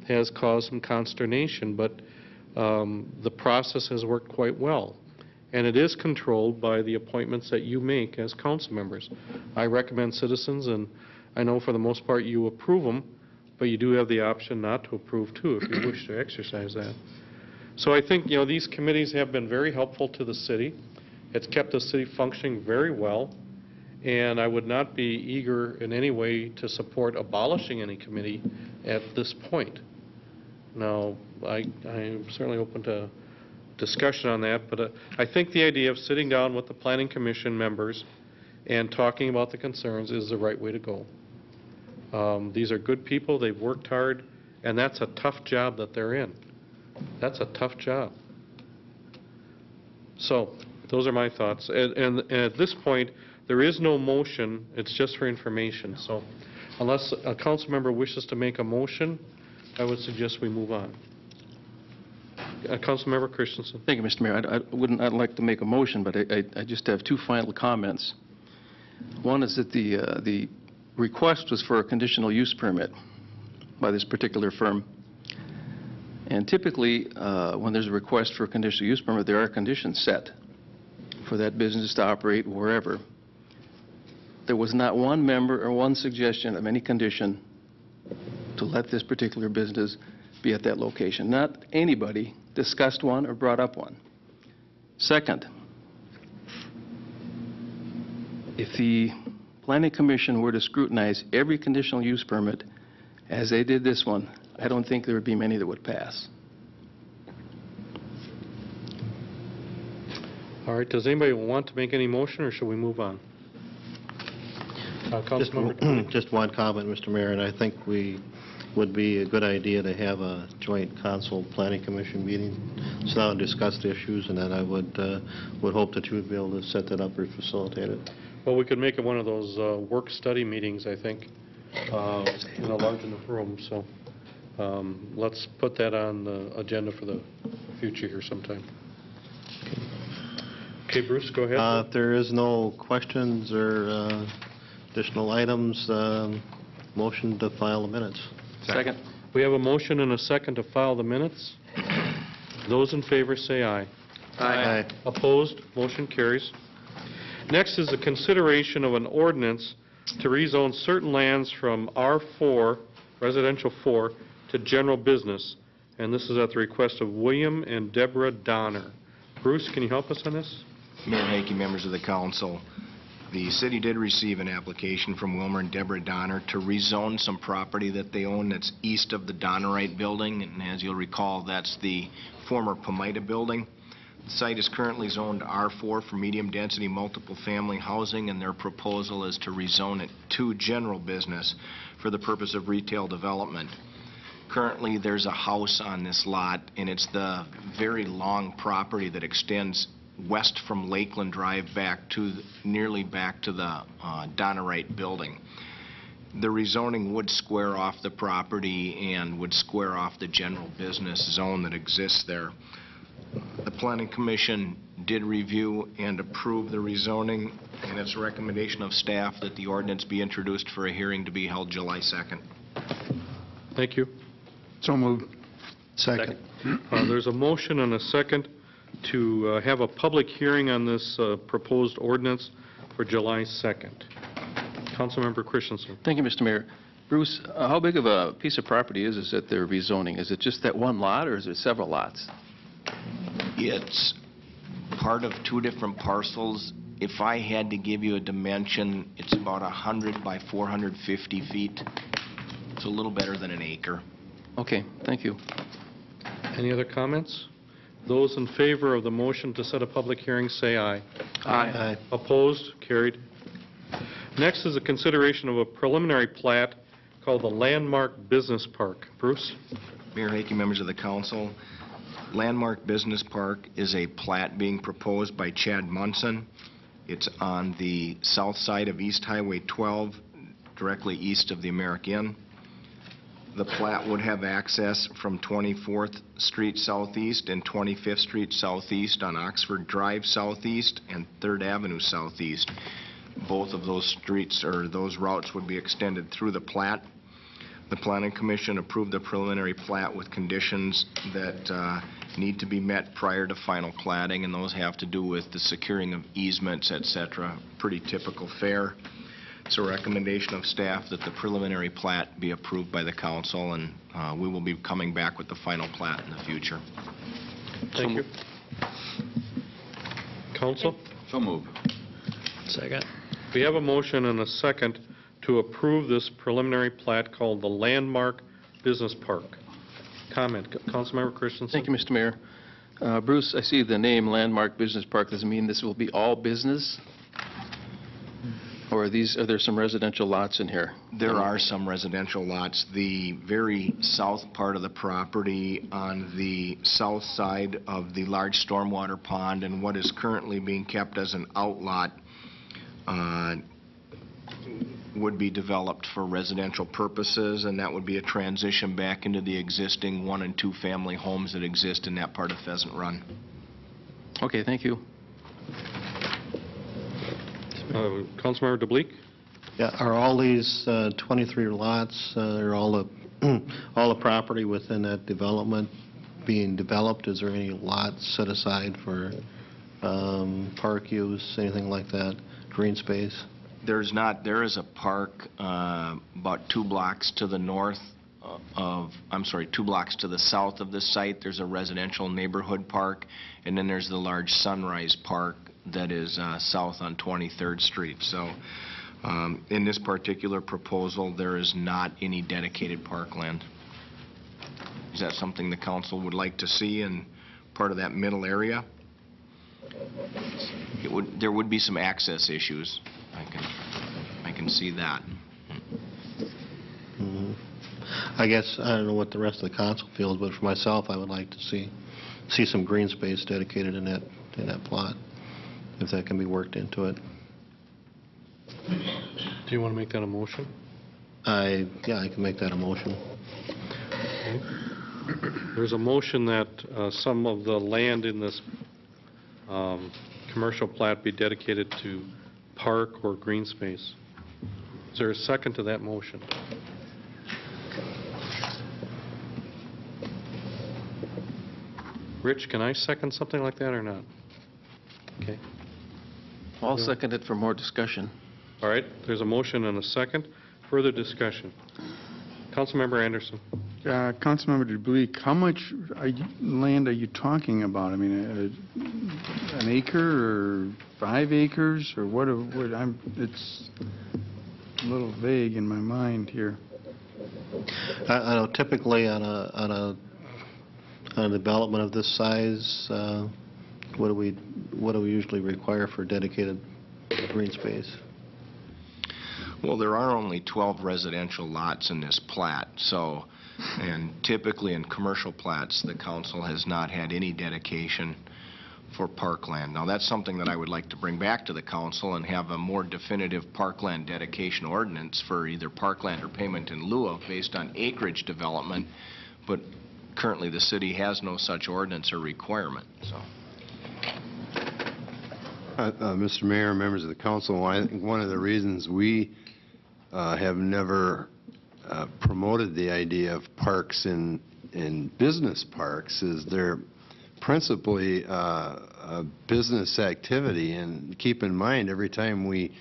has caused some consternation, but the process has worked quite well. And it is controlled by the appointments that you make as council members. I recommend citizens, and I know for the most part you approve them, but you do have the option not to approve too if you wish to exercise that. So I think, these committees have been very helpful to the city. It's kept the city functioning very well, and I would not be eager in any way to support abolishing any committee at this point. Now, I'm certainly open to discussion on that, but I think the idea of sitting down with the Planning Commission members and talking about the concerns is the right way to go. These are good people, they've worked hard, and that's a tough job that they're in. That's a tough job. So, those are my thoughts. And at this point, there is no motion, it's just for information. So, unless a council member wishes to make a motion, I would suggest we move on. Councilmember Christensen. Thank you, Mr. Mayor. I'd like to make a motion, but I just have two final comments. One is that the request was for a conditional use permit by this particular firm. And typically, when there's a request for a conditional use permit, there are conditions set for that business to operate wherever. There was not one member or one suggestion of any condition to let this particular business be at that location. Not anybody discussed one or brought up one. Second, if the Planning Commission were to scrutinize every conditional use permit as they did this one, I don't think there would be many that would pass. All right, does anybody want to make any motion, or should we move on? Councilmember. Just one comment, Mr. Mayor, and I think would be a good idea to have a joint council planning commission meeting, so that would discuss the issues, and then I would hope that you would be able to set that up or facilitate it. Well, we could make it one of those work-study meetings, I think, in a large enough room, so let's put that on the agenda for the future here sometime. Okay, Bruce, go ahead. If there is no questions or additional items, motion to file the minutes. Second. We have a motion and a second to file the minutes. Those in favor say aye. Aye. Opposed? Motion carries. Next is the consideration of an ordinance to rezone certain lands from R4, residential 4, to general business. And this is at the request of William and Deborah Donner. Bruce, can you help us on this? Mayor Hankey, members of the council, the city did receive an application from Willmar and Deborah Donner to rezone some property that they own that's east of the Donnerite building, and as you'll recall, that's the former Pomida building. The site is currently zoned R4 for medium-density multiple-family housing, and their proposal is to rezone it to general business for the purpose of retail development. Currently, there's a house on this lot, and it's the very long property that extends west from Lakeland Drive nearly back to the Donnerite building. The rezoning would square off the property and would square off the general business zone that exists there. The Planning Commission did review and approve the rezoning, and it's a recommendation of staff that the ordinance be introduced for a hearing to be held July 2nd. Thank you. So moved. Second. There's a motion and a second to have a public hearing on this proposed ordinance for July 2nd. Councilmember Christensen. Thank you, Mr. Mayor. Bruce, how big of a piece of property is this that they're rezoning? Is it just that one lot, or is it several lots? It's part of two different parcels. If I had to give you a dimension, it's about 100 by 450 feet. It's a little better than an acre. Okay, thank you. Any other comments? Those in favor of the motion to set a public hearing say aye. Aye. Opposed? Carried. Next is a consideration of a preliminary plat called the Landmark Business Park. Bruce? Mayor Hankey, members of the council, Landmark Business Park is a plat being proposed by Chad Munson. It's on the south side of East Highway 12, directly east of the American Inn. The plat would have access from 24th Street Southeast and 25th Street Southeast on Oxford Drive Southeast and 3rd Avenue Southeast. Both of those streets or those routes would be extended through the plat. The Planning Commission approved the preliminary plat with conditions that need to be met prior to final platting, and those have to do with the securing of easements, etc. Pretty typical fare. It's a recommendation of staff that the preliminary plat be approved by the council, and we will be coming back with the final plat in the future. Thank you. Council? So move. Second. We have a motion and a second to approve this preliminary plat called the Landmark Business Park. Comment. Councilmember Christensen. Thank you, Mr. Mayor. Bruce, I see the name Landmark Business Park. Does it mean this will be all business? Or are there some residential lots in here? There are some residential lots. The very south part of the property on the south side of the large stormwater pond and what is currently being kept as an outlot would be developed for residential purposes, and that would be a transition back into the existing 1- and 2-family homes that exist in that part of Pheasant Run. Okay, thank you. Councilmember DeBleek? Yeah, are all these 23 lots, are all the property within that development being developed? Is there any lots set aside for park use, anything like that, green space? There's not. There is a park about 2 blocks to the north of, 2 blocks to the south of the site. There's a residential neighborhood park, and then there's the large Sunrise Park that is south on 23rd Street. So In this particular proposal, there is not any dedicated parkland. Is that something the council would like to see in part of that middle area? There would be some access issues. I can see that. I guess, I don't know what the rest of the council feels, but for myself, I would like to see some green space dedicated in that plot, if that can be worked into it. Do you want to make that a motion? Yeah, I can make that a motion. Okay. There's a motion that some of the land in this commercial plat be dedicated to park or green space. Is there a second to that motion? Rich, can I second something like that or not? Okay. I'll second it for more discussion. All right, there's a motion and a second. Further discussion. Councilmember Anderson. Councilmember DeBleek, how much land are you talking about? I mean, an acre or 5 acres or what? It's a little vague in my mind here. I know typically on a development of this size, what do we usually require for dedicated green space? Well, there are only 12 residential lots in this plat, so, and typically in commercial plats, the council has not had any dedication for parkland. Now, that's something that I would like to bring back to the council and have a more definitive parkland dedication ordinance for either parkland or payment in lieu of based on acreage development, but currently the city has no such ordinance or requirement, so. Mr. Mayor, members of the council, I think one of the reasons we have never promoted the idea of parks in business parks is they're principally a business activity. And keep in mind, every time we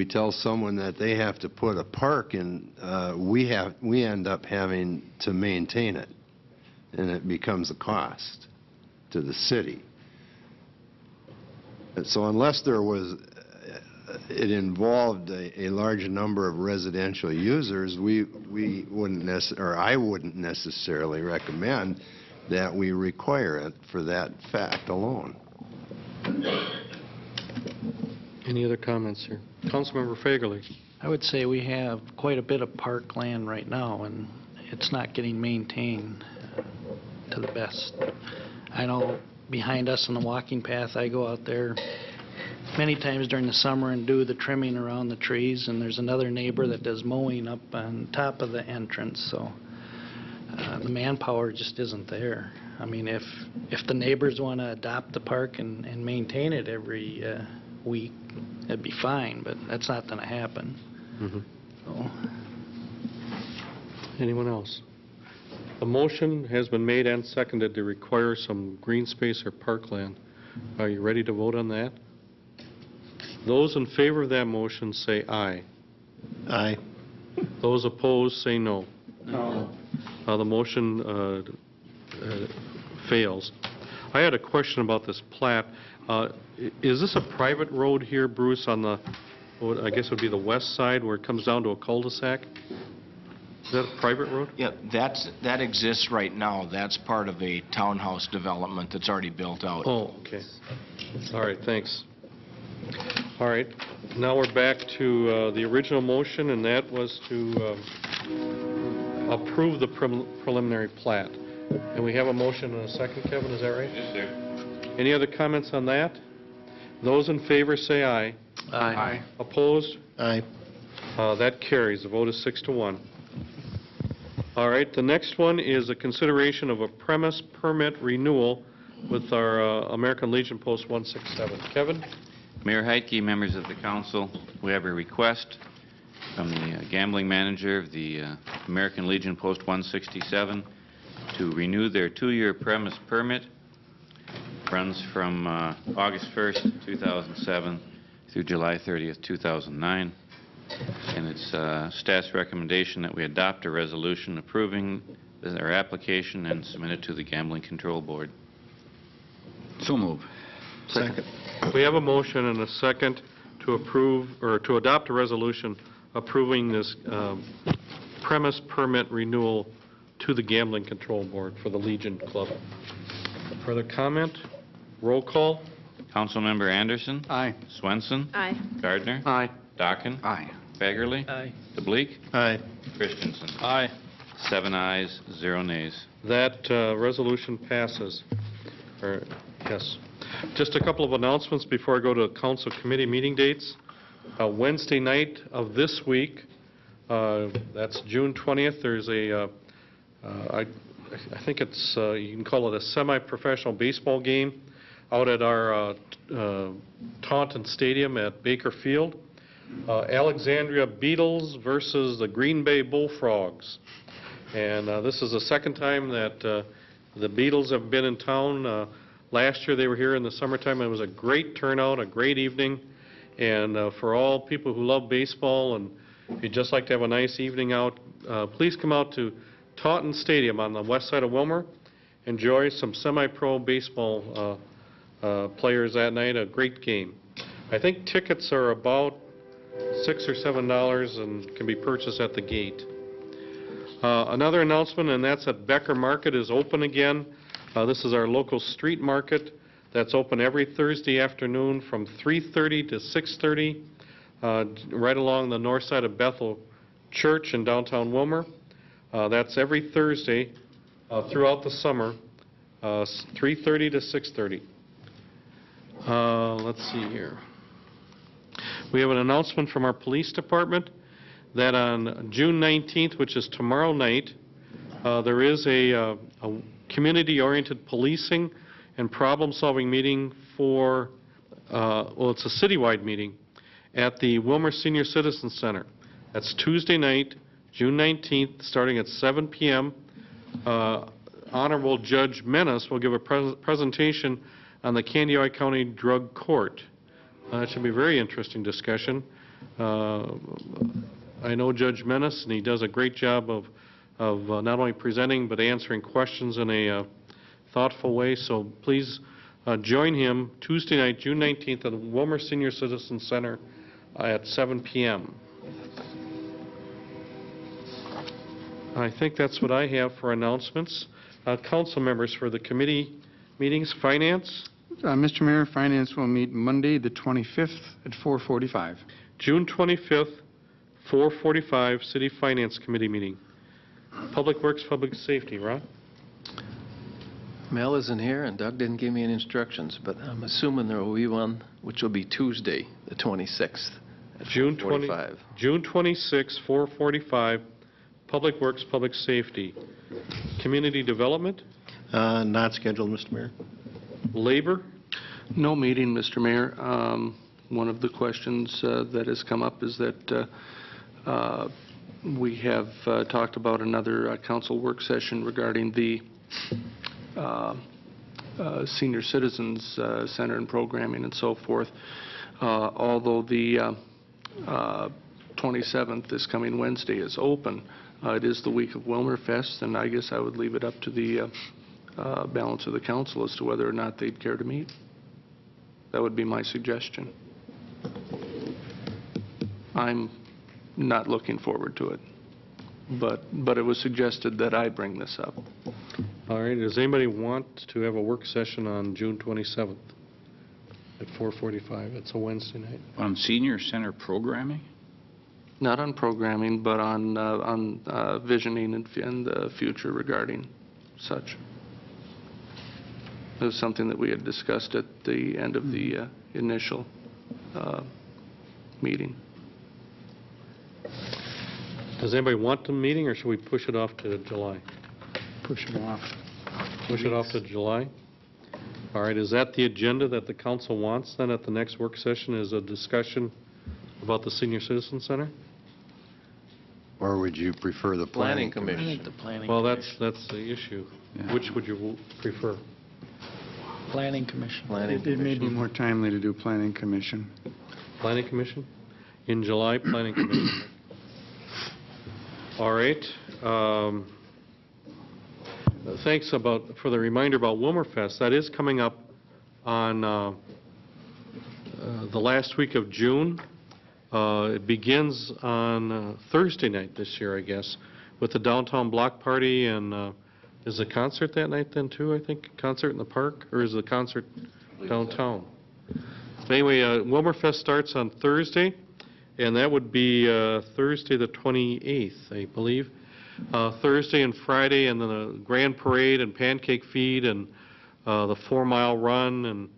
tell someone that they have to put a park in, we end up having to maintain it, and it becomes a cost to the city. So unless it involved a large number of residential users, we wouldn't or I wouldn't necessarily recommend that we require it for that fact alone. Any other comments here? Councilmember Fagerly. I would say we have quite a bit of park land right now, and it's not getting maintained to the best. I know behind us on the walking path, I go out there many times during the summer and do the trimming around the trees, and there's another neighbor that does mowing up on top of the entrance, so the manpower just isn't there. I mean, if the neighbors want to adopt the park and maintain it every week, it'd be fine, but that's not going to happen. So. Anyone else? A motion has been made and seconded to require some green space or parkland. Are you ready to vote on that? Those in favor of that motion say aye. Aye. Those opposed say no. No. The motion fails. I had a question about this plat. Is this a private road here, Bruce, on the, I guess it would be the west side where it comes down to a cul-de-sac? Is that a private road? Yeah, that exists right now. That's part of a townhouse development that's already built out. Oh, okay. All right, thanks. All right, now we're back to the original motion, and that was to approve the preliminary plat. And we have a motion and a second, Kevin, is that right? Yes, sir. Any other comments on that? Those in favor say aye. Aye. Opposed? Aye. That carries. The vote is 6-1. All right, the next one is a consideration of a premise permit renewal with our American Legion Post 167. Kevin? Mayor Heidke, members of the council, we have a request from the gambling manager of the American Legion Post 167 to renew their 2-year premise permit. Runs from August 1st, 2007 through July 30th, 2009. And it's staff's recommendation that we adopt a resolution approving their application and submit it to the Gambling Control Board. So move. Second. We have a motion and a second to approve, or to adopt a resolution approving this premise permit renewal to the Gambling Control Board for the Legion Club. Further comment? Roll call. Councilmember Anderson. Aye. Swenson. Aye. Gardner. Aye. Dockin. Aye. Fagerly. Aye. DeBleek. Aye. Christensen. Aye. 7 ayes, 0 nays. That resolution passes. Yes. Just a couple of announcements before I go to council committee meeting dates. Wednesday night of this week, that's June 20th, there's I think it's, you can call it a semi-professional baseball game out at our Taunton Stadium at Baker Field. Alexandria Beetles versus the Green Bay Bullfrogs. And this is the second time that the Beetles have been in town. Last year they were here in the summertime. It was a great turnout, a great evening. And for all people who love baseball, and if you'd just like to have a nice evening out, please come out to Taunton Stadium on the west side of Willmar. Enjoy some semi-pro baseball players that night, a great game. I think tickets are about $6 or $7 and can be purchased at the gate. Another announcement, and that's that Becker Market is open again. This is our local street market that's open every Thursday afternoon from 3:30 to 6:30, right along the north side of Bethel Church in downtown Willmar. That's every Thursday throughout the summer, 3:30 to 6:30. Let's see here. We have an announcement from our police department that on June 19th, which is tomorrow night, there is a community-oriented policing and problem-solving meeting for, well, it's a citywide meeting at the Willmar Senior Citizen Center. That's Tuesday night, June 19th, starting at 7 p.m. Honorable Judge Menace will give a presentation on the Candioi County Drug Court. It should be a very interesting discussion. I know Judge Menace, and he does a great job of not only presenting but answering questions in a thoughtful way. So please join him Tuesday night, June 19th, at the Willmar Senior Citizen Center at 7 p.m. I think that's what I have for announcements. Council members for the committee meetings, Finance. Mr. Mayor, Finance will meet Monday, the 25th at 4:45. June 25th, 4:45, City Finance Committee meeting. Public Works, Public Safety, Ron? Mel isn't here, and Doug didn't give me any instructions, but I'm assuming there will be one, which will be Tuesday, the 26th, at June 4:45. June 26, 4:45, Public Works, Public Safety. Community Development? Not scheduled, Mr. Mayor. Labor? No meeting, Mr. Mayor. One of the questions that has come up is that we have talked about another council work session regarding the Senior Citizens Center and programming and so forth. Although the 27th, this coming Wednesday, is open, it is the week of Willmar Fest, and I guess I would leave it up to the balance of the council as to whether or not they'd care to meet. That would be my suggestion. I'm not looking forward to it, but it was suggested that I bring this up. All right, does anybody want to have a work session on June 27th at 4:45? It's a Wednesday night. On senior center programming? Not on programming, but on visioning and the future regarding such. It was something that we had discussed at the end of the initial meeting. Does anybody want the meeting, or should we push it off to July? Push it off. Push it off to July? All right, is that the agenda that the council wants then at the next work session, is a discussion about the Senior Citizen Center? Or would you prefer the Planning Commission? I think the Planning Well, Commission. that's the issue. Yeah. Which would you prefer? Planning Commission. It may be more timely to do Planning Commission. Planning Commission? In July, Planning Commission. All right. Thanks for the reminder about Willmar Fest. That is coming up on the last week of June. It begins on Thursday night this year, I guess, with the downtown block party, and is the concert that night then too, I think? Concert in the park, or is the concert downtown? But anyway, Willmar starts on Thursday, and that would be Thursday the 28th, I believe. Thursday and Friday, and then a grand parade and pancake feed and the 4-mile run and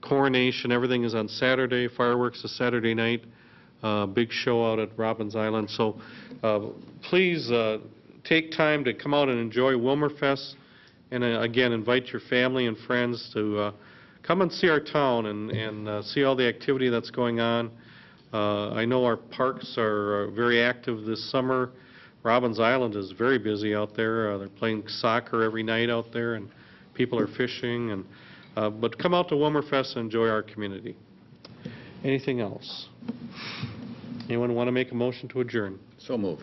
coronation. Everything is on Saturday. Fireworks is Saturday night. Big show out at Robbins Island. So please take time to come out and enjoy Willmar Fest, and again, invite your family and friends to come and see our town and see all the activity that's going on. I know our parks are very active this summer. Robbins Island is very busy out there. They're playing soccer every night out there, and people are fishing. And but come out to Willmar Fest and enjoy our community. Anything else? Anyone want to make a motion to adjourn? So move.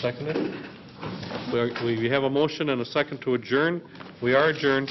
Second it? We have a motion and a second to adjourn. We are adjourned.